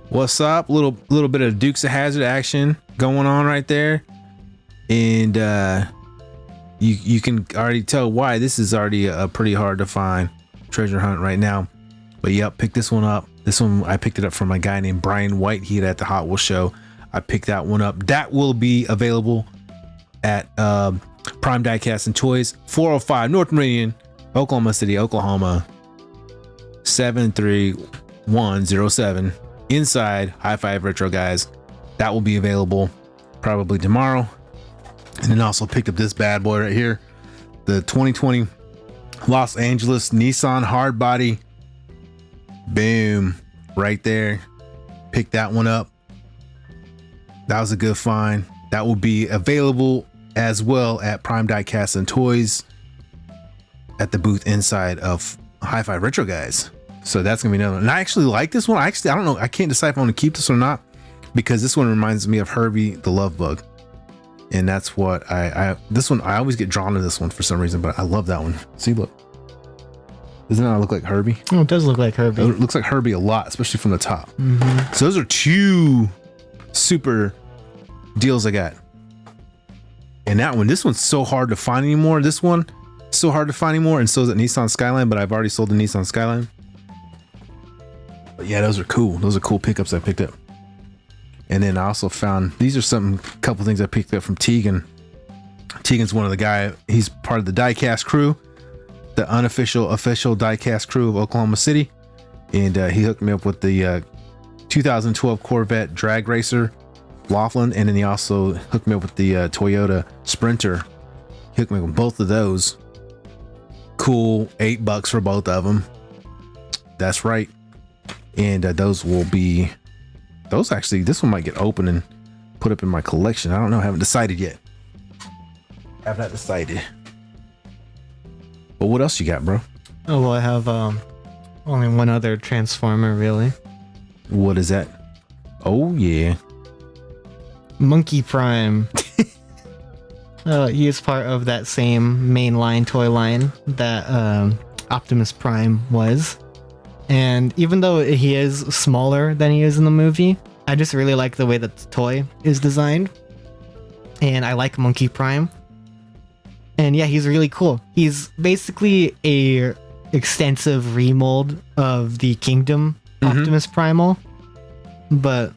What's up? Little bit of Dukes of Hazzard action going on right there, and you can already tell why this is already a pretty hard to find treasure hunt right now. But yep, pick this one up. This one I picked it up from a guy named Brian White. He had at the Hot Wheels show. I picked that one up. That will be available at Prime Diecast and Toys, 405 North Meridian, Oklahoma City, Oklahoma, 73107, inside High Five Retro Guys. That will be available probably tomorrow. And then also picked up this bad boy right here, the 2020 Los Angeles Nissan Hardbody. Boom, right there. Pick that one up. That was a good find. That will be available as well at Prime Diecast and Toys at the booth inside of High Five Retro Guys. So that's gonna be another one. And I actually like this one. I don't know. I can't decide if I want to keep this or not, because this one reminds me of Herbie the Love Bug, and that's what this one I always get drawn to this one for some reason. But I love that one. See, look, Doesn't that look like Herbie? Oh, it does look like Herbie. It looks like Herbie a lot, especially from the top. Mm-hmm. So those are two super deals I got. And this one's so hard to find anymore. This one, so hard to find anymore. And so is the Nissan Skyline, but I've already sold the Nissan Skyline. But yeah, those are cool. Those are cool pickups I picked up. And then I also found, these are couple things I picked up from Tegan. Tegan's one of the guy, he's part of the diecast crew, the official diecast crew of Oklahoma City. And he hooked me up with the 2012 Corvette drag racer Laughlin, and then he also hooked me up with the Toyota Sprinter. He hooked me with both of those. Cool, $8 for both of them. That's right. And those actually, this one might get open and put up in my collection. I don't know, I haven't decided yet. Have not decided. But what else you got, bro? Oh, well, I have only one other Transformer, really. What is that? Oh, yeah. Monkey Prime. He is part of that same mainline toy line that Optimus Prime was. And even though he is smaller than he is in the movie, I just really like the way that the toy is designed. And I like Monkey Prime. And yeah, he's really cool. He's basically a extensive remold of the Kingdom Optimus Primal. But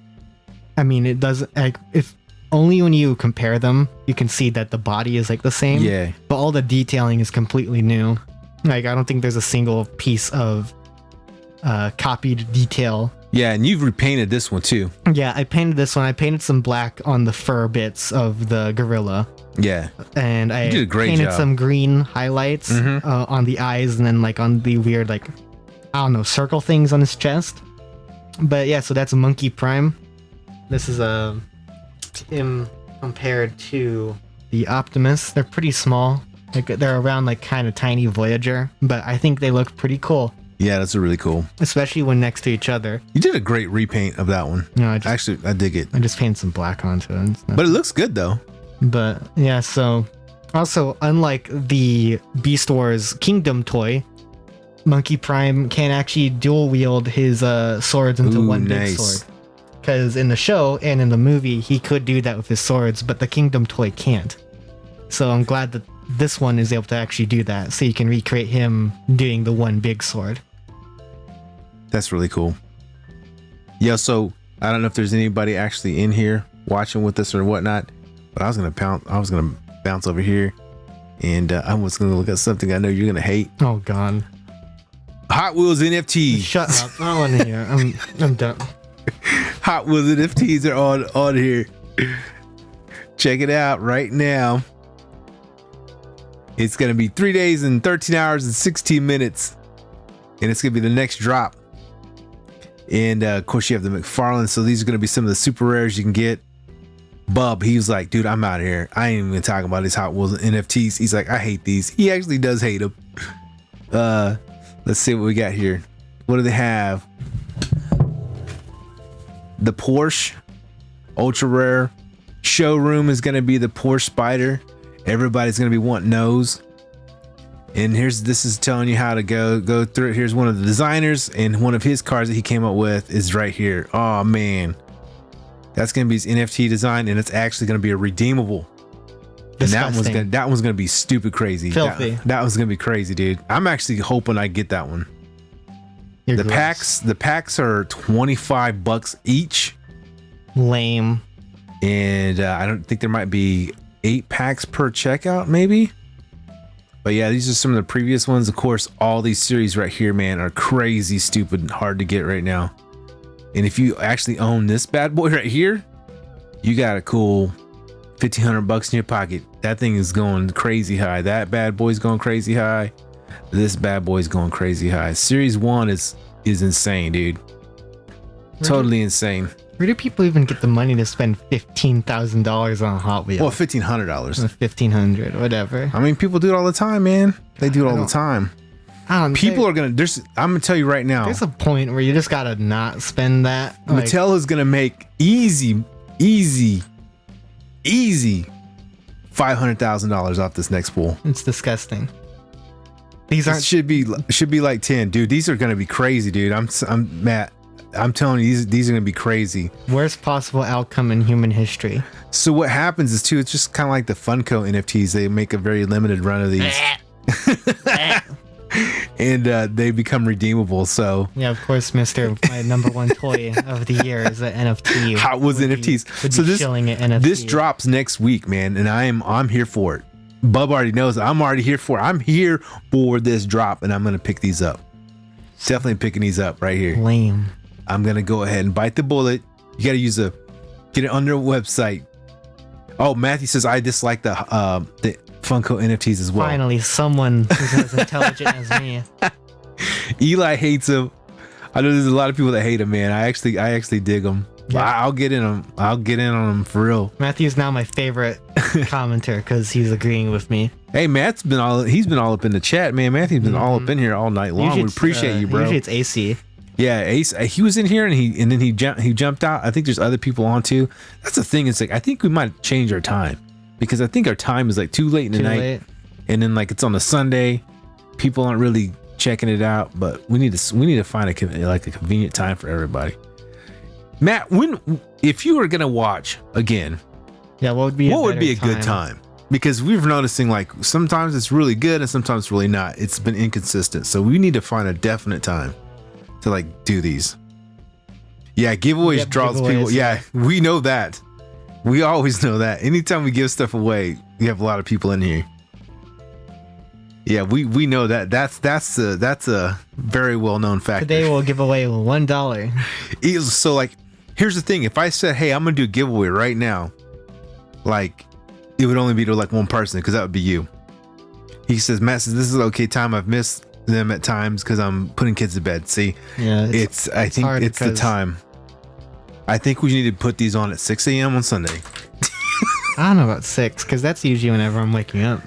I mean, it doesn't, like, if only when you compare them, you can see that the body is like the same. Yeah. But all the detailing is completely new. Like, I don't think there's a single piece of copied detail. Yeah, and you've repainted this one too. Yeah, I painted this one. I painted some black on the fur bits of the gorilla. Yeah. And I did a great painted job. some green highlights on the eyes, and then like on the weird, like, I don't know, circle things on his chest. But yeah, so that's Monkey Prime. This is him compared to the Optimus. They're pretty small. Like, they're around like kind of tiny Voyager, but I think they look pretty cool. Yeah, that's a really cool. Especially when next to each other. You did a great repaint of that one. No, I dig it. I just painted some black onto it. But it looks good though. But yeah, so also, unlike the Beast Wars Kingdom toy, Monkey Prime can actually dual wield his swords into one big sword. Because in the show and in the movie, he could do that with his swords, but the Kingdom toy can't. So I'm glad that this one is able to actually do that, so you can recreate him doing the one big sword. That's really cool. Yeah, so I don't know if there's anybody actually in here watching with us or whatnot, but I was gonna bounce over here, and I was gonna look at something I know you're gonna hate. Oh God! Hot Wheels NFTs. Shut up! I don't want to hear. I'm done. Hot Wheels NFTs are on here. Check it out right now. It's gonna be 3 days and 13 hours and 16 minutes, and it's gonna be the next drop. And of course, you have the McFarlane. So these are gonna be some of the super rares you can get. Bub, he was like, dude, I'm out of here. I ain't even talking about these Hot Wheels NFTs. He's like, I hate these. He actually does hate them. Let's see what we got here. What do they have? The Porsche ultra rare showroom is going to be the Porsche Spider. Everybody's going to be wanting those. And this is telling you how to go through it. Here's one of the designers, and one of his cars that he came up with is right here. Oh man, that's going to be his NFT design, and it's actually going to be a redeemable. Disgusting. And that one's going to be stupid crazy. Filthy. That one's going to be crazy, dude. I'm actually hoping I get that one. You're the packs are $25 each. Lame. And I don't think there might be 8 packs per checkout, maybe. But yeah, these are some of the previous ones. Of course, all these series right here, man, are crazy stupid and hard to get right now. And if you actually own this bad boy right here, you got a cool $1,500 in your pocket. That thing is going crazy high. That bad boy's going crazy high. This bad boy's going crazy high. Series 1 is insane, dude. Totally insane. Where do people even get the money to spend $15,000 on a Hot Wheel? Well, $1,500. $1,500, whatever. I mean, people do it all the time, man. They do it all the time. People are gonna. I'm gonna tell you right now. There's a point where you just gotta not spend that. Mattel is gonna make easy $500,000 off this next pool. It's disgusting. These It aren't. should be like 10, dude. These are gonna be crazy, dude. I'm Matt. I'm telling you, these are gonna be crazy. Worst possible outcome in human history. So what happens is too, it's just kind of like the Funko NFTs. They make a very limited run of these, and they become redeemable. So Yeah, of course, Mister. My number one toy of the year is an NFT. Hot Wheels NFTs. Would So be this shilling at NFT. this drops next week, man, and I'm here for it. Bub already knows I'm already here for it. I'm here for this drop, and I'm gonna pick these up. Definitely picking these up right here. Lame. I'm gonna go ahead and bite the bullet. You gotta get it on their website. Oh, Matthew says I dislike the Funko NFTs as well. Finally, someone who's as intelligent as me. Eli hates them. I know there's a lot of people that hate him, man. I actually dig them. Yeah. I'll get in them. I'll get in on them for real. Matthew's now my favorite commenter because he's agreeing with me. Hey, he's been all up in the chat, man. Matthew's been all up in here all night long. Usually We it's, appreciate you, bro. Usually it's AC. Yeah, Ace. He was in here and then he jumped out. I think there's other people on too. That's the thing. It's like I think we might change our time because I think our time is like too late in the Too night, late. and then like it's on a Sunday. People aren't really checking it out, but we need to find a convenient time for everybody. Matt, if you were gonna watch again, Yeah, what would be a good time? Because we've noticing like sometimes it's really good and sometimes it's really not. It's been inconsistent, so we need to find a definite time to like do these. Yeah, giveaways Yep, draws giveaways. people. Yeah, we know that. We always know that. Anytime we give stuff away, we have a lot of people in here. Yeah, we know that. That's a very well known factor. Today we'll give away $1. So like, here's the thing: if I said, "Hey, I'm gonna do a giveaway right now," like, it would only be to like one person because that would be you. He says, "Matt says this is okay time. I've missed them at times because I'm putting kids to bed." See, Yeah, I think hard it's the because- time. I think we need to put these on at 6 a.m. on Sunday. I don't know about 6 because that's usually whenever I'm waking up.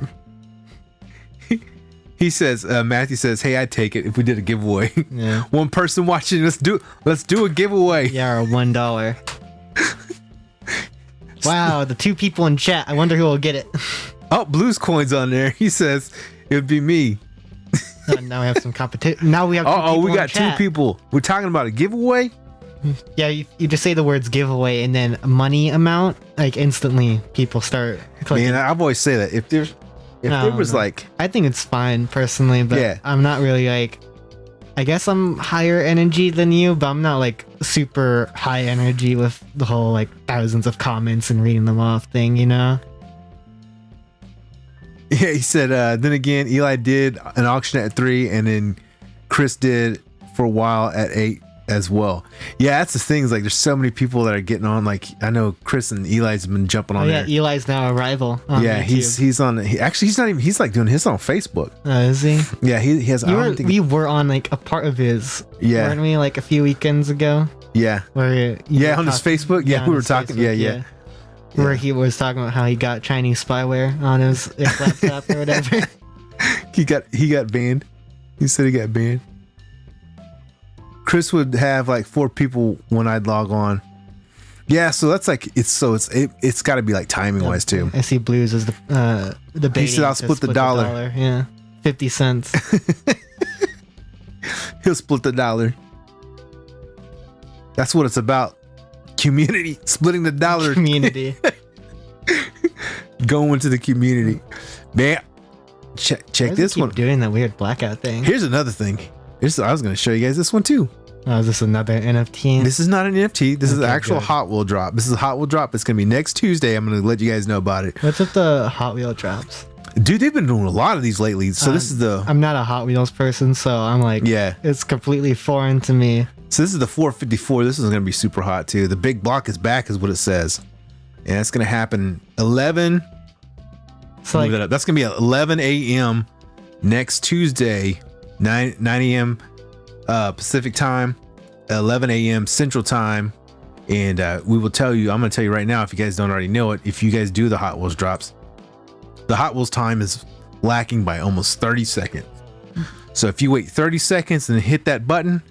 He says, Matthew says, "Hey, I'd take it if we did a giveaway." Yeah. One person watching, let's do a giveaway. Yeah, or $1. Wow, the 2 people in chat. I wonder who will get it. Oh, Blues Coin's on there. He says it would be me. Now we have some competition. Now we have. 2 people We in got 2 chat. people. We're talking about a giveaway. Yeah, you just say the words giveaway and then money amount, like instantly people start clicking. Man, I've always say that if there was No. like, I think it's fine personally, but Yeah. I'm not really like. I guess I'm higher energy than you, but I'm not like super high energy with the whole like thousands of comments and reading them off thing, you know? yeah, he said. Then again, Eli did an auction at 3, and then Chris did for a while at 8 as well. Yeah, that's the thing. Is like there's so many people that are getting on. Like I know Chris and Eli's been jumping on Oh yeah, there. Eli's now a rival. On Yeah, YouTube. he's on. He's not even. He's like doing his on Facebook. Is he? Yeah, he has. We were on like a part of his. Yeah. Weren't we like a few weekends ago? Yeah. Where you Yeah, were on his talking- Facebook? Yeah, on we were his talking- yeah. Yeah. Where he was talking about how he got Chinese spyware on his laptop or whatever. He got banned. He said he got banned. Chris would have like 4 people when I'd log on. Yeah, so that's like it's got to be like timing wise too. I see Blues as the baiting said, "I'll to split the dollar." Yeah, 50 cents. He'll split the dollar. That's what it's about. Community, splitting the dollar, Community. going to the community. Man, check Why does this it keep one. doing that weird blackout thing. Here's another thing. I was going to show you guys this one too. Oh, is this another NFT? This is not an NFT. This is an Okay, actual good. Hot Wheel drop. This is a Hot Wheel drop. It's going to be next Tuesday. I'm going to let you guys know about it. What's with the Hot Wheel drops? Dude, they've been doing a lot of these lately. So this is the I'm not a Hot Wheels person, so I'm like, yeah. it's completely foreign to me. So this is the 454. This is going to be super hot too. The big block is back, is what it says, and it's going to happen 11. So Move like, that up. That's going to be at 11 a.m. next Tuesday, 9 a.m. Pacific time, 11 a.m. Central time, and we will tell you. I'm going to tell you right now, if you guys don't already know it, if you guys do the Hot Wheels drops, the Hot Wheels time is lacking by almost 30 seconds. So if you wait 30 seconds and hit that button,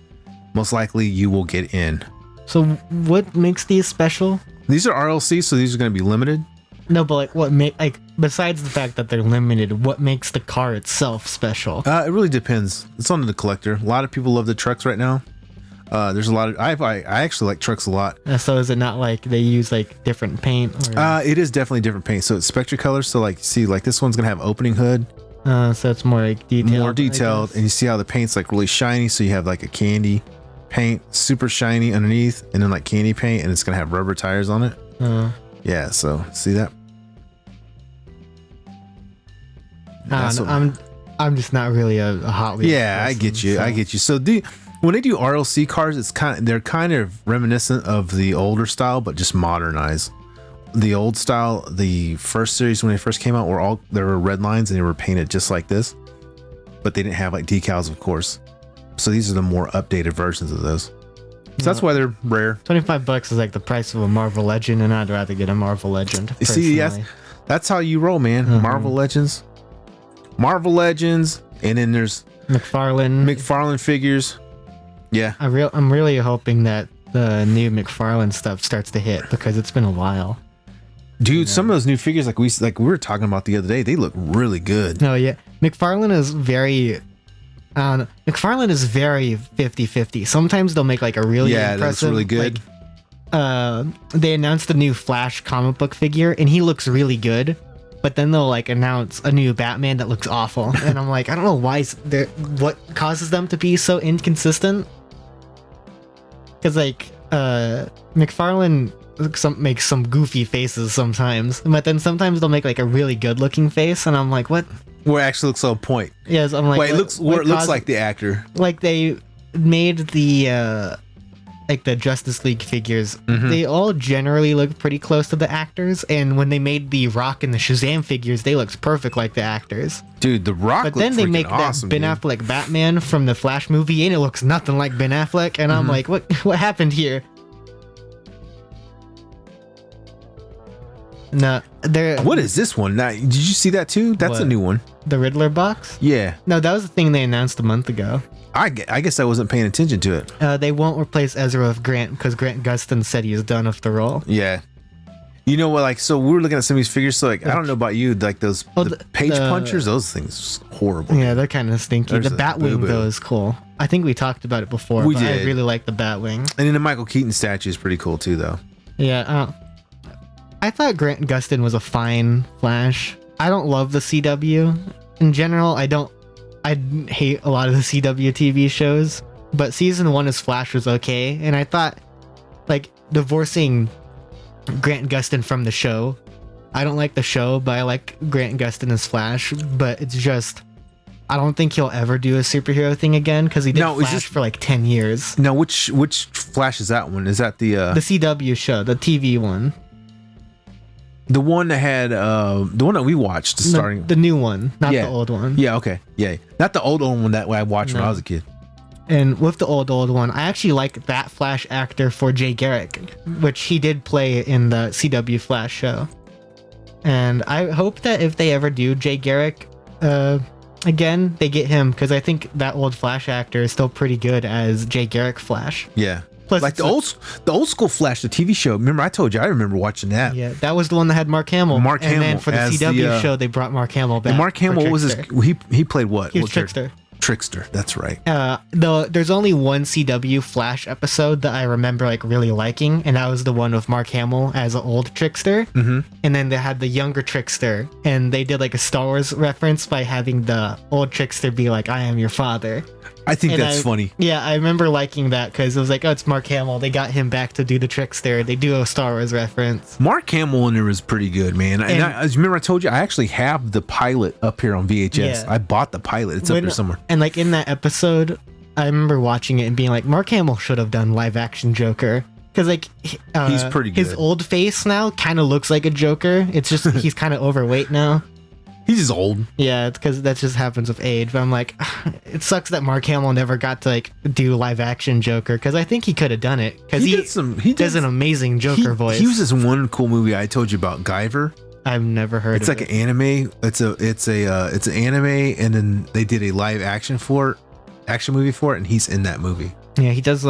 most likely you will get in. so what makes these special? These are RLC, so these are going to be limited. No, but like what make like besides the fact that they're limited, what makes the car itself special? It really depends. It's on the collector. A lot of people love the trucks right now. There's a lot of I actually like trucks a lot. So is it not like they use like different paint? Or... It is definitely different paint. So it's Spectre colors. So like, see, like this one's gonna have opening hood. So it's more like detailed. More detailed, and you see how the paint's like really shiny. So you have like a candy paint, super shiny underneath, and then like candy paint, and it's gonna have rubber tires on it. Yeah. So see that? I'm just not really a Hot Wheels. Yeah, I get you. So. I get you. So when they do RLC cars, they're kind of reminiscent of the older style, but just modernized. The old style, the first series when they first came out, there were red lines and they were painted just like this, but they didn't have like decals, of course. So these are the more updated versions of those. So that's why they're rare. $25 is like the price of a Marvel Legend, and I'd rather get a Marvel Legend. You see, yes, that's how you roll, man. Marvel Legends, and then there's McFarlane figures. Yeah, I'm really hoping that the new McFarlane stuff starts to hit because it's been a while. Dude, some of those new figures like we were talking about the other day, they look really good. No, yeah. McFarlane is very 50-50. Sometimes they'll make like a really impressive, that looks really good. Like, they announced the new Flash comic book figure and he looks really good, but then they'll like announce a new Batman that looks awful. And I'm like, I don't know what causes them to be so inconsistent. Because like McFarlane makes some goofy faces sometimes, but then sometimes they'll make like a really good looking face, and I'm like, what? Where it actually looks on point. Yes, I'm like, wait, it looks like the actor. Like they made the like the Justice League figures. They all generally look pretty close to the actors, and when they made the Rock and the Shazam figures, they looked perfect like the actors. Dude, the Rock. But then they make awesome, that Ben Affleck Batman from the Flash movie, and it looks nothing like Ben Affleck, and I'm like, what happened here? No, what is this one? Now, did you see that too? That's a new one. The Riddler box? Yeah. No, that was the thing they announced a month ago. I guess I wasn't paying attention to it. They won't replace Ezra with Grant because Grant Gustin said he is done with the role. Yeah. You know what? Like, so we were looking at some of these figures. So, like, I don't know about you, like those the page punchers. Those things horrible. Yeah, they're kind of stinky. The Batwing though is cool. I think we talked about it before. We did. I really like the Batwing. And then the Michael Keaton statue is pretty cool too, though. Yeah. I thought Grant Gustin was a fine Flash. I don't love the CW in general. I hate a lot of the CW TV shows, but season 1 as Flash was okay, and I thought like divorcing Grant Gustin from the show. I don't like the show, but I like Grant Gustin as Flash, but it's just I don't think he'll ever do a superhero thing again because he did Flash for like 10 years. Now, which Flash is that one? Is that the CW show, the TV one? The one that had the one that we watched starting the new one, not the old one. Yeah, okay. Yeah. Not the old one that I watched when I was a kid. And with the old one, I actually like that Flash actor for Jay Garrick, which he did play in the CW Flash show. And I hope that if they ever do Jay Garrick again, they get him because I think that old Flash actor is still pretty good as Jay Garrick Flash. Yeah. Plus, like the old school Flash, the TV show. Remember, I told you I remember watching that. Yeah, that was the one that had Mark Hamill. And then for the CW show, they brought Mark Hamill back. And Mark Hamill, what was his? He played what? He was Trickster. Trickster, that's right. There's only one CW Flash episode that I remember like really liking, and that was the one with Mark Hamill as an old Trickster. And then they had the younger Trickster, and they did like a Star Wars reference by having the old Trickster be like, "I am your father." I think that's funny. Yeah, I remember liking that because it was like, oh, it's Mark Hamill. They got him back to do the Trickster. They do a Star Wars reference. Mark Hamill in there was pretty good, man. And remember I told you, I actually have the pilot up here on VHS. Yeah. I bought the pilot. It's up there somewhere. And like in that episode, I remember watching it and being like, Mark Hamill should have done live action Joker. Because like he's pretty good. His old face now kind of looks like a Joker. It's just he's kind of overweight now. He's just old. Yeah, it's because that just happens with age. But I'm like, it sucks that Mark Hamill never got to like do live action Joker because I think he could have done it because he does an amazing Joker voice. He was this one cool movie I told you about, Guyver. I've never heard. It's like an anime. It's an anime, and then they did a live action movie for it, and he's in that movie. Yeah, he does.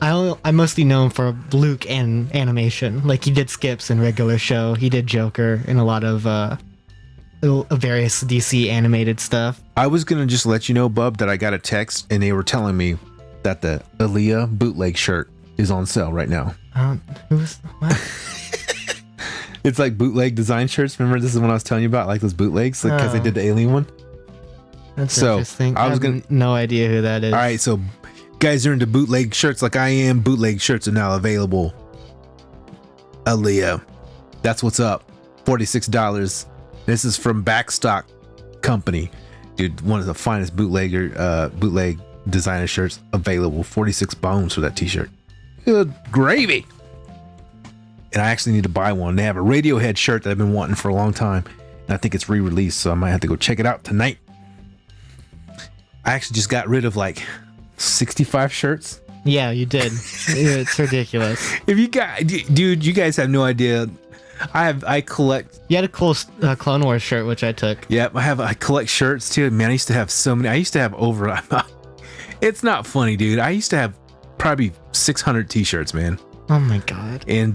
I mostly know him for Luke and animation. Like he did Skips in regular show. He did Joker in a lot of various DC animated stuff. I was gonna just let you know, Bub, that I got a text and they were telling me that the Aaliyah bootleg shirt is on sale right now. Who's what? It's like bootleg design shirts. Remember, this is when I was telling you about like those bootlegs, like because they did the alien one. That's So, interesting. I I was have no idea who that is. All right, so guys are into bootleg shirts like I am. Bootleg shirts are now available. Aaliyah, that's what's up. $46. This is from Backstock Company, dude. One of the finest bootleg designer shirts available. 46 bones for that t-shirt. Good gravy. And I actually need to buy one. They have a Radiohead shirt that I've been wanting for a long time, and I think it's re-released, so I might have to go check it out tonight. I actually just got rid of like 65 shirts. Yeah, you did. It's ridiculous. If you guys, dude, you guys have no idea. I collect. You had a cool Clone Wars shirt, which I took. Yep, I collect shirts too. Man, I used to have so many. I used to have over. It's not funny, dude. I used to have probably 600 t-shirts, man. Oh my god. And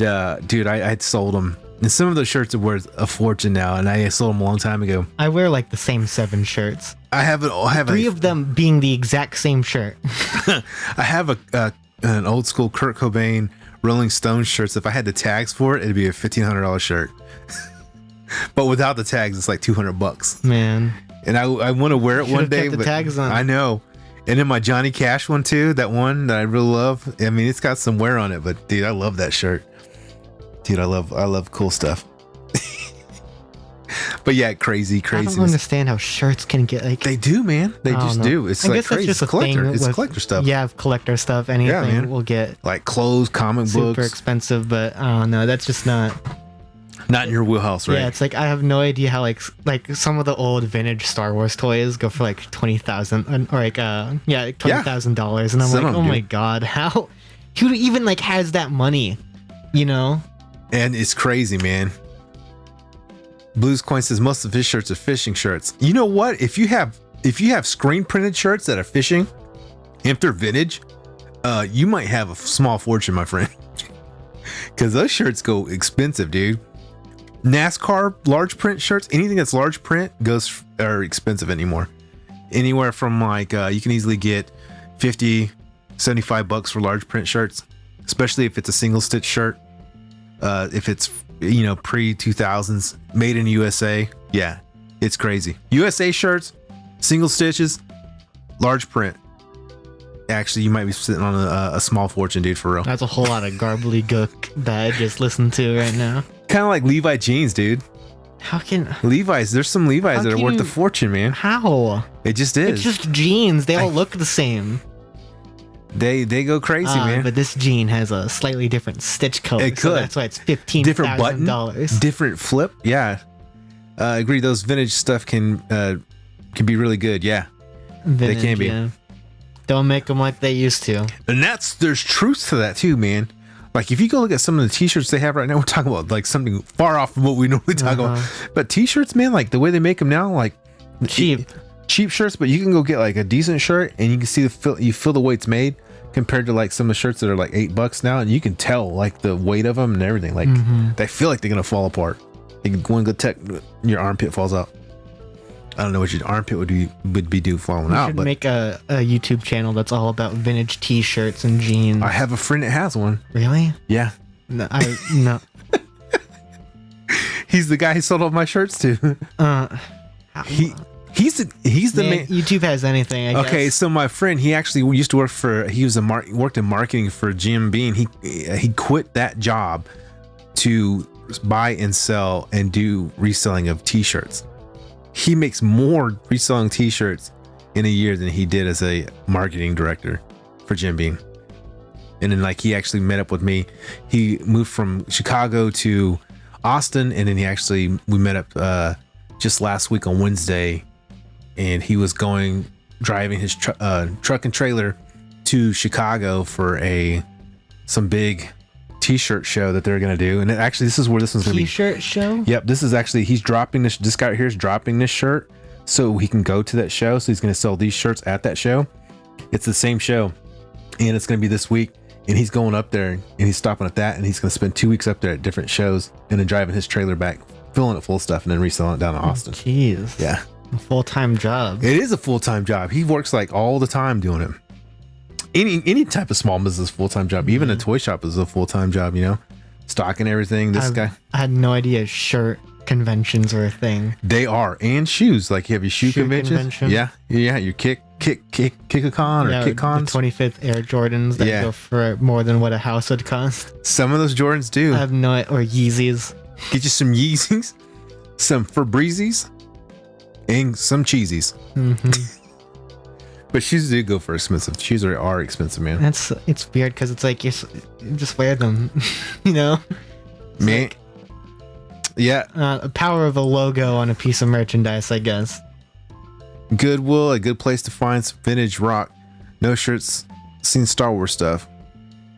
dude, I had sold them. And some of those shirts are worth a fortune now, and I sold them a long time ago. I wear like the same 7 shirts. I have 3 of them being the exact same shirt. I have an old school Kurt Cobain Rolling Stones shirts. If I had the tags for it, it'd be a $1,500 shirt. But without the tags, it's like $200. Man. And I want to wear it one day. Kept the but tags on. I know. And then my Johnny Cash one too, that one that I really love. I mean, it's got some wear on it, but dude, I love that shirt. Dude, I love cool stuff. But yeah, crazy. I don't understand how shirts can get like. They do, man. They just do. It's I like guess crazy. that's just It's collector. thing It's with- collector stuff. Yeah, collector stuff. Anything man. will get Like clothes, comic super books. expensive, but I don't know. That's just not. Not in your wheelhouse, right? Yeah, it's like I have no idea how like some of the old vintage Star Wars toys go for like 20,000 or like $20,000, and I'm Some like, of oh them my do. god, how? Who even like has that money? You know? And it's crazy, man. Blues Coin says most of his shirts are fishing shirts. You know what? If you have screen printed shirts that are fishing, if they're vintage, you might have a small fortune, my friend. Because those shirts go expensive, dude. NASCAR large print shirts, anything that's large print are expensive anymore. Anywhere from like you can easily get $50-$75 for large print shirts, especially if it's a single stitch shirt. If it's pre 2000s, made in USA, yeah, it's crazy. USA shirts, single stitches, large print. Actually, you might be sitting on a small fortune, dude, for real. That's a whole lot of garbly-gook that I just listened to right now. Kind of like Levi jeans, dude. How can Levi's, there's some Levi's How that are can worth you- a fortune, man. how? It just is. It's just jeans. They all look the same. They go crazy, man. But this jean has a slightly different stitch color. It So could. that's why it's Different button, $15,000. different flip. Yeah, I agree. Those vintage stuff can be really good. Yeah, they can be. Yeah. Don't make them like they used to. and there's truth to that too, man. Like if you go look at some of the t-shirts they have right now, we're talking about like something far off from what we normally talk about. But t-shirts, man, like the way they make them now, like Cheap. cheap shirts, but you can go get like a decent shirt and you can see you feel the way it's made compared to like some of the shirts that are like $8 now, and you can tell like the weight of them and everything. Like they feel like they're gonna fall apart. You can go and go your armpit falls out. I don't know what your armpit would be due falling We out, should but make a YouTube channel that's all about vintage t-shirts and jeans. I have a friend that has one. Really? Yeah, No. No. he's the guy who sold all my shirts to. He's the Man, man. YouTube has anything, I Okay, guess. so my friend, he actually used to work for. He was worked in marketing for Jim Beam. He quit that job to buy and sell and do reselling of t-shirts. He makes more reselling t-shirts in a year than he did as a marketing director for Jim Beam. And then like he actually met up with me. He moved from Chicago to Austin, and then we met up just last week on Wednesday, and he was driving his truck and trailer to Chicago for some big t-shirt show that they're gonna do. And this is where this one's gonna be. T-shirt show? Yep, this is actually, he's dropping this guy right here is dropping this shirt so he can go to that show. So he's going to sell these shirts at that show. It's the same show, and it's going to be this week. and he's going up there and he's stopping at that, and he's going to spend 2 weeks up there at different shows and then driving his trailer back, filling it full of stuff, and then reselling it down to Austin. Jeez. Yeah. A full-time job. It is a full-time job. He works like all the time doing it. Any type of small business full-time job, even a toy shop is a full-time job, you know, stocking everything. This guy, I had no idea shirt conventions were a thing. they are. And shoes, like you have your shoe convention. Yeah, your kick-a-con or kick-cons. The 25th Air Jordans that go for more than what a house would cost. Some of those Jordans do. I have no, or Yeezys. Get you some Yeezys, some Febrezes, and some Cheezies. But shoes do go for expensive. Shoes are expensive, man. It's weird because it's like you just wear them, you know. It's man, like, yeah. The power of a logo on a piece of merchandise, I guess. Goodwill, a good place to find some vintage rock. No shirts, seen Star Wars stuff.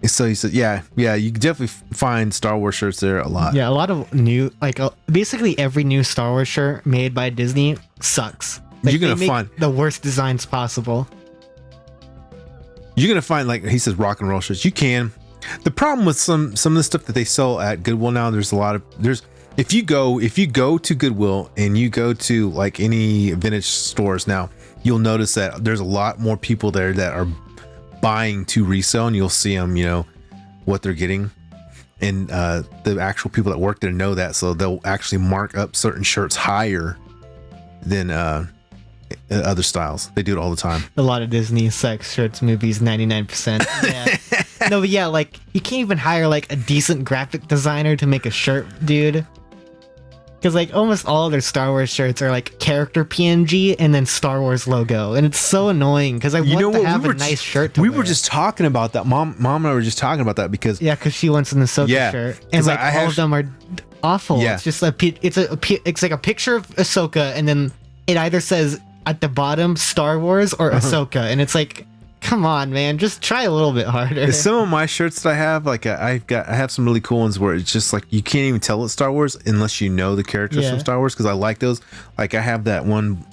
So he said, yeah, you can definitely find Star Wars shirts there a lot. Yeah, a lot of new, basically every new Star Wars shirt made by Disney sucks. Like, you're gonna find the worst designs possible. You're gonna find, like he says, rock and roll shirts. You can. The problem with some of the stuff that they sell at Goodwill now, there's if you go to Goodwill and you go to like any vintage stores now, you'll notice that there's a lot more people there that are buying to resell, and you'll see them, you know, what they're getting. And the actual people that work there know that, so they'll actually mark up certain shirts higher than other styles. They do it all the time. A lot of Disney sex shirts movies, 99%. Yeah. No, but yeah, like you can't even hire like a decent graphic designer to make a shirt, dude. Because like almost all of their Star Wars shirts are like character PNG and then Star Wars logo, and it's so annoying because I want to have a nice shirt to we wear. were just talking about that. Mom and I were just talking about that because because she wants an Ahsoka shirt, and like all of them are awful. Yeah. It's just it's like a picture of Ahsoka, and then it either says at the bottom Star Wars or Ahsoka, and it's like, come on, man, just try a little bit harder. Some of my shirts that I have, like I have some really cool ones where it's just like you can't even tell it's Star Wars unless you know the characters from Star Wars, because I like those. Like I have that one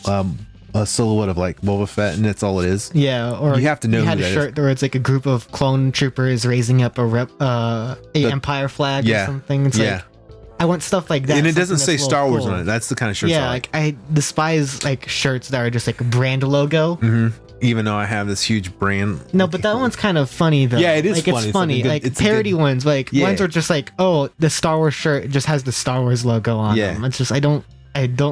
a silhouette of like Boba Fett, and that's all it is. Yeah, or you have to know. You had a shirt where it's like a group of clone troopers raising up a Empire flag or something. It's like, I want stuff like that, and it doesn't say Star Wars on it. That's the kind of shirts I like. I despise like shirts that are just like a brand logo. Even though I have this huge brand. No, but that one's kind of funny though. Yeah, it is like, funny. It's funny. Like parody ones, like ones are just like, oh, the Star Wars shirt just has the Star Wars logo on them. It's just I don't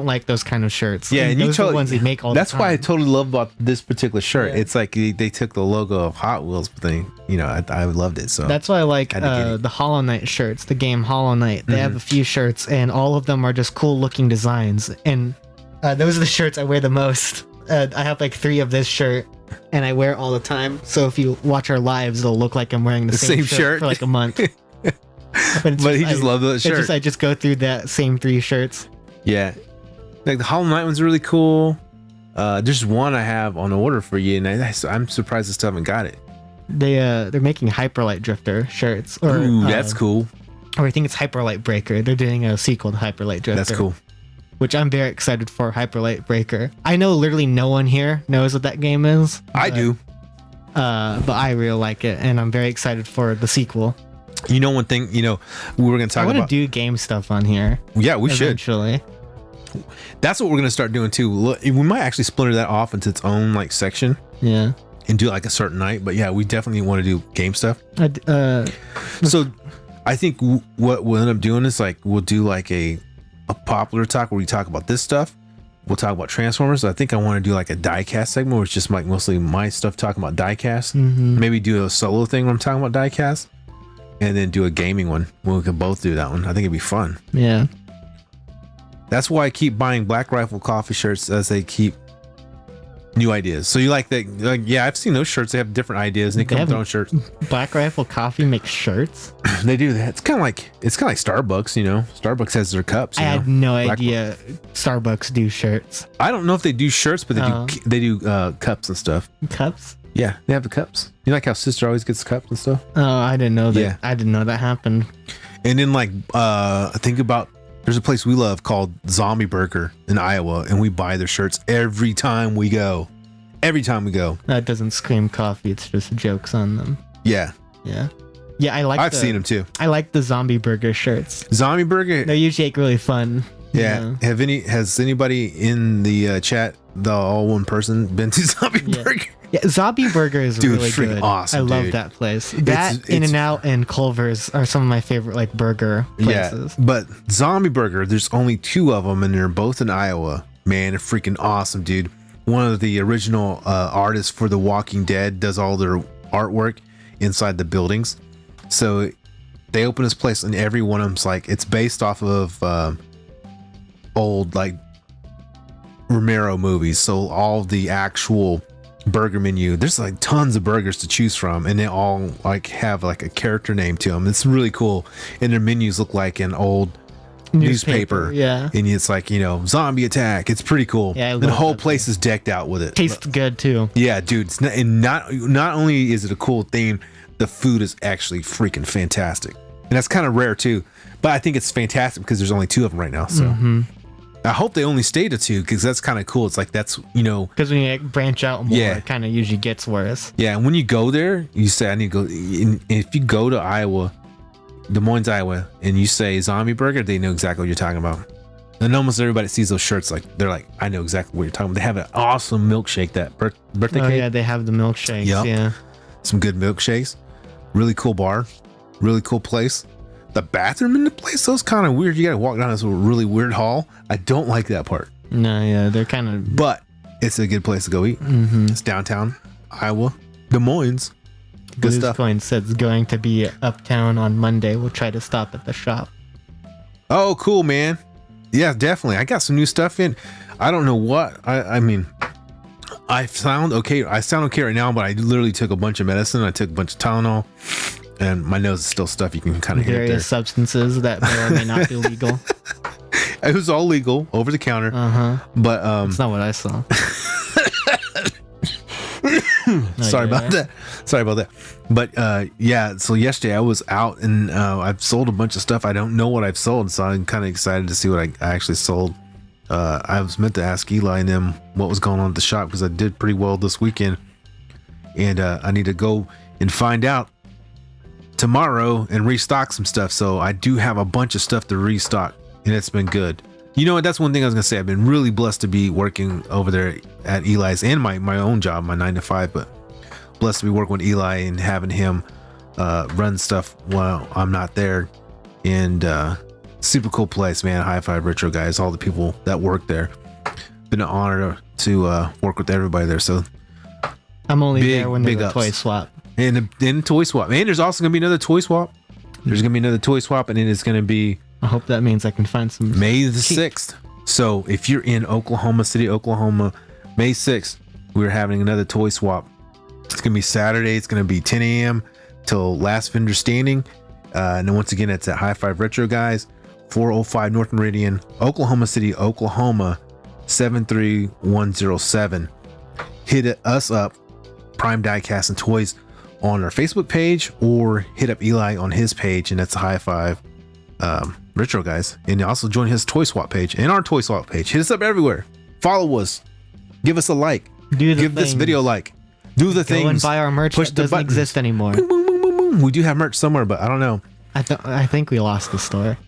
like those kind of shirts. Yeah, and those are the ones they make all the time. That's why I totally love about this particular shirt. Yeah. It's like they took the logo of Hot Wheels, but I loved it. So that's why I like the Hollow Knight shirts, the game Hollow Knight. They have a few shirts, and all of them are just cool looking designs. And those are the shirts I wear the most. I have like 3 of this shirt, and I wear it all the time. So if you watch our lives, it'll look like I'm wearing the same shirt for like a month. But he just loves that shirt. I just go through that same 3 shirts. Yeah, like the Hollow Knight one's really cool. There's one I have on order for you, and I'm surprised I still haven't got it. They're making Hyperlight Drifter shirts. Ooh, that's cool. Or I think it's Hyperlight Breaker. They're doing a sequel to Hyperlight Drifter. That's cool. Which I'm very excited for. Hyperlight Breaker. I know literally no one here knows what that game is. I do. But I really like it, and I'm very excited for the sequel. You know, one thing, we were going to talk about. I want to do game stuff on here. Yeah, we eventually. Should. That's what we're going to start doing too. We might actually splinter that off into its own like section. Yeah. And do like a certain night. But yeah, we definitely want to do game stuff. So I think what we'll end up doing is like we'll do like a popular talk where we talk about this stuff. We'll talk about Transformers. I think I want to do like a diecast segment where it's just like mostly my stuff talking about diecast. Maybe do a solo thing where I'm talking about diecast, and then do a gaming one where we can both do that one. I think it'd be fun. Yeah. That's why I keep buying Black Rifle Coffee shirts, as they keep new ideas. So you like that? Like, yeah, I've seen those shirts. They have different ideas, and they come with their own shirts. Black Rifle Coffee makes shirts. They do that. It's kind of like Starbucks. Starbucks has their cups. I had no idea Starbucks do shirts. I don't know if they do shirts, but they do cups and stuff. Cups? Yeah, they have the cups. You like how Sister always gets cups and stuff? Oh, I didn't know that. Yeah. I didn't know that happened. And then like think about. There's a place we love called Zombie Burger in Iowa, and we buy their shirts every time we go. Every time we go. That doesn't scream coffee. It's just jokes on them. Yeah. Yeah. Yeah, I've seen them too. I like the zombie burger shirts. Zombie burger. They're usually like really fun. Yeah. Has anybody in the chat, the all one person, been to Zombie Burger? Yeah, Zombie Burger is Dude, really freaking good. awesome, I love dude. that place. That In-N-Out and Culver's are some of my favorite like burger places. Yeah, but Zombie Burger, there's only 2 of them, and they're both in Iowa. Man, they're freaking awesome, dude. One of the original artists for The Walking Dead does all their artwork inside the buildings. So they open this place, and every one of them's like, it's based off of old like Romero movies. So all the actual burger menu, there's like tons of burgers to choose from, and they all like have like a character name to them. It's really cool, and their menus look like an old newspaper. Yeah, and it's like, you know, zombie attack. It's pretty cool. Yeah, the whole place is decked out with it. Tastes good too. Yeah, dude. It's not only is it a cool theme, the food is actually freaking fantastic, and that's kind of rare too. But I think it's fantastic because there's only 2 of them right now. So I hope they only stay to 2, because that's kind of cool. It's like, that's, you know, because when you like branch out more, Yeah. it kind of usually gets worse. yeah. And when you go there, you say, I need to go. And if you go to Iowa, Des Moines, Iowa, and you say Zombie Burger, they know exactly what you're talking about. And almost everybody sees those shirts, like, they're like, I know exactly what you're talking about. They have an awesome milkshake, that birthday Oh cake. yeah, they have the milkshakes. Yep. Yeah. Some good milkshakes. Really cool bar. Really cool place. The bathroom in the place, those kind of weird. You gotta walk down this really weird hall. I don't like that part. No, yeah, they're kind of. But it's a good place to go eat. It's downtown Iowa, Des Moines. Good Blues stuff. Coin says going to be uptown on Monday. We'll try to stop at the shop. Oh, cool, man. Yeah, definitely. I got some new stuff in. I don't know what. I mean, I sound okay. I sound okay right now, but I literally took a bunch of medicine. I took a bunch of Tylenol, and my nose is still stuffy. You can kind of hear it there. Various substances that may or may not be legal. It was all legal, over the counter. But That's not what I saw. sorry about that. But yeah, so yesterday I was out, and I've sold a bunch of stuff. I don't know what I've sold, so I'm kind of excited to see what I actually sold. I was meant to ask Eli and them what was going on at the shop, because I did pretty well this weekend, and I need to go and find out tomorrow and restock some stuff. So I do have a bunch of stuff to restock, and it's been good. You know what? That's one thing I was gonna say. I've been really blessed to be working over there at Eli's, and my own job, my 9 to 5, but blessed to be working with Eli and having him run stuff while I'm not there. And super cool place, man. High Five Retro guys, all the people that work there. Been an honor to work with everybody there. So I'm only there when there's a ups. toy swap. And then toy swap, man. There's also gonna be another toy swap. There's gonna be another toy swap, and then it's gonna be I hope that means I can find some May the cheap. 6th. So if you're in Oklahoma City, Oklahoma, May 6th, we're having another toy swap. It's gonna be Saturday. It's gonna be 10 a.m. till last vendor standing. And then once again, it's at High Five Retro guys, 405 North Meridian, Oklahoma City, Oklahoma, 73107. Hit us up, Prime Diecast and Toys, on our Facebook page, or hit up Eli on his page, and that's High Five Retro guys. And also join his toy swap page and our toy swap page. Hit us up everywhere. Follow us. Give us a like. Give this video a like. Do the things. Go and buy our merch Push that the doesn't buttons. exist anymore. Boom, boom, boom, boom, boom. We do have merch somewhere, but I don't know. I think we lost the store.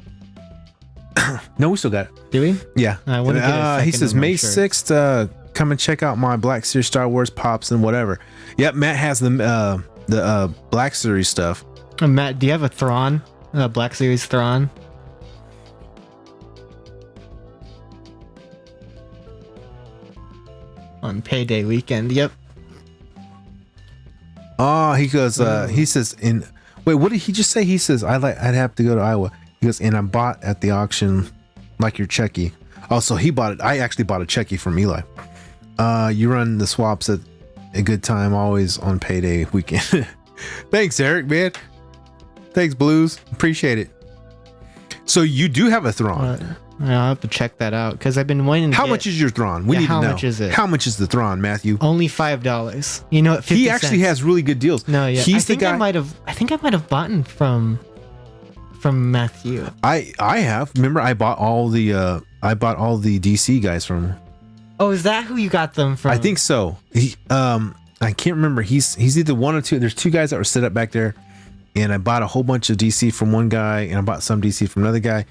No, we still got it. Do we? Yeah. I wanna get a He second says of my May shirts. 6th. Come and check out my Black Series Star Wars pops and whatever. Yep, Matt has the Black Series stuff. Matt, do you have a Thrawn? Black Series Thrawn? On payday weekend, yep. Oh, he goes. He says, wait, what did he just say? He says, I'd have to go to Iowa. He goes, and I bought at the auction, like your Checky. Oh, so he bought it. I actually bought a Checky from Eli. You run the swaps at a good time, always on payday weekend. Thanks, Eric, man. Thanks, Blues. Appreciate it. So you do have a Thrawn. I'll have to check that out because I've been wanting to How get much is your Thrawn? We Yeah, need to how know. much is it? How much is the Thrawn, Matthew? only $5. You know, 50 He actually cents. has really good deals. No, yeah. He's I think the guy. I might have bought from Matthew. I have. Remember, I bought all the DC guys from him. Oh, is that who you got them from? I think so. I can't remember. He's either one or two. There's two guys that were set up back there, and I bought a whole bunch of DC from one guy, and I bought some DC from another guy,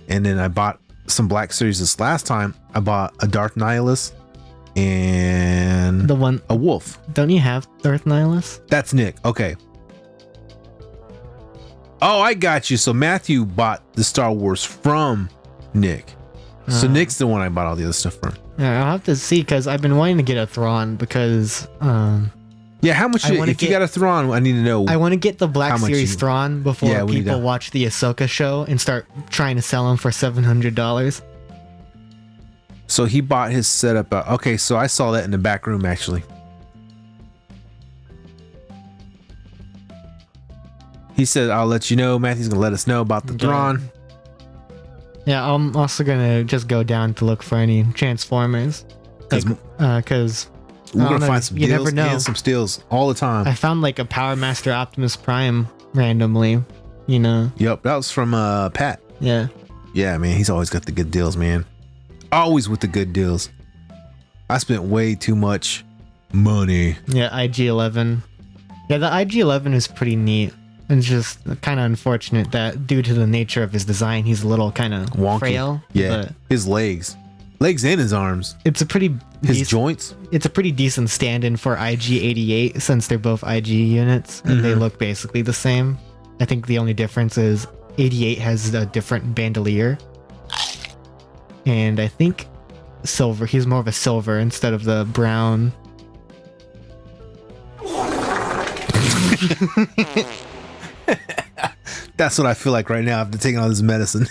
and then I bought some Black Series this last time. I bought a Darth Nihilus and a Wolf. Don't you have Darth Nihilus? That's Nick. Okay. Oh, I got you. So Matthew bought the Star Wars from Nick. So Nick's the one I bought all the other stuff from. Yeah, I'll have to see, because I've been wanting to get a Thrawn because yeah, how much if you got a Thrawn, I need to know. I want to get the Black Series Thrawn before people watch the Ahsoka show and start trying to sell them for $700. So he bought his setup. Okay, so I saw that in the back room actually. He said, "I'll let you know." Matthew's gonna let us know about the Thrawn. Yeah, I'm also gonna just go down to look for any Transformers, because we're gonna find some you deals never know. and some steals all the time. I found like a Power Master Optimus Prime randomly, you know. Yep, that was from Pat. Yeah. Yeah, man, he's always got the good deals, man. Always with the good deals. I spent way too much money. Yeah, IG-11. Yeah, the IG-11 is pretty neat. It's just kind of unfortunate that due to the nature of his design, he's a little kind of frail. Yeah, his legs and his arms. It's a pretty joints. It's a pretty decent stand-in for IG-88 since they're both IG units and they look basically the same. I think the only difference is 88 has a different bandolier, and I think silver. He's more of a silver instead of the brown. That's what I feel like right now after taking all this medicine.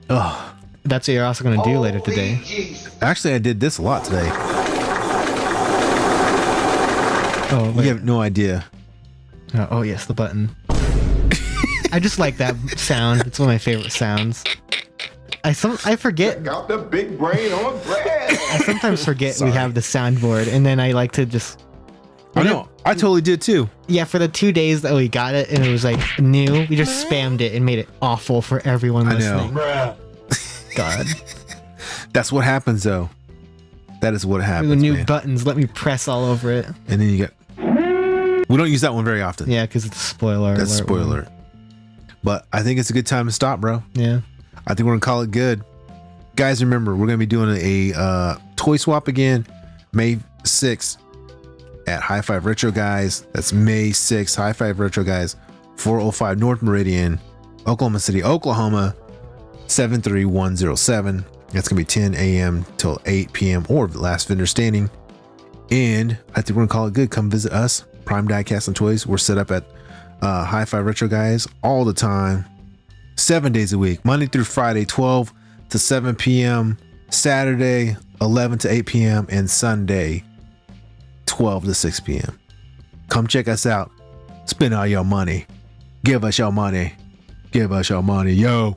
Oh, that's what you're also going to do later today. Actually, I did this a lot today. Oh, you have no idea. Oh yes, the button. I just like that sound. It's one of my favorite sounds. I forget. Got the big brain on bread. I sometimes forget we have the soundboard, and then I like to just. I know. I totally did too. Yeah, for the 2 days that we got it and it was like new, we just spammed it and made it awful for everyone listening. I know. God. That's what happens though. That is what happens. The new man. buttons, let me press all over it. And then you get. We don't use that one very often. Yeah, because it's a spoiler. That's a spoiler. But I think it's a good time to stop, bro. Yeah. I think we're gonna call it good. Guys, remember, we're gonna be doing a toy swap again, May 6th. At High Five Retro Guys. That's May 6th. High Five Retro Guys, 405 North Meridian, Oklahoma City, Oklahoma, 73107. That's going to be 10 a.m. till 8 p.m. or last vendor standing. And I think we're going to call it good. Come visit us, Prime Diecast and Toys. We're set up at High Five Retro Guys all the time, 7 days a week, Monday through Friday, 12 to 7 p.m., Saturday, 11 to 8 p.m., and Sunday, 12 to 6 p.m. Come check us out. Spend all your money. Give us your money. Give us your money, yo.